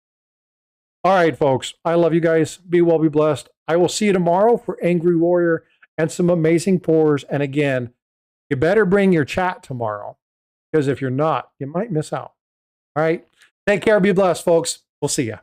All right, folks. I love you guys. Be well, be blessed. I will see you tomorrow for Angry Warrior and some amazing pours. And again, you better bring your chat tomorrow, because if you're not, you might miss out. All right. Take care. Be blessed, folks. We'll see you.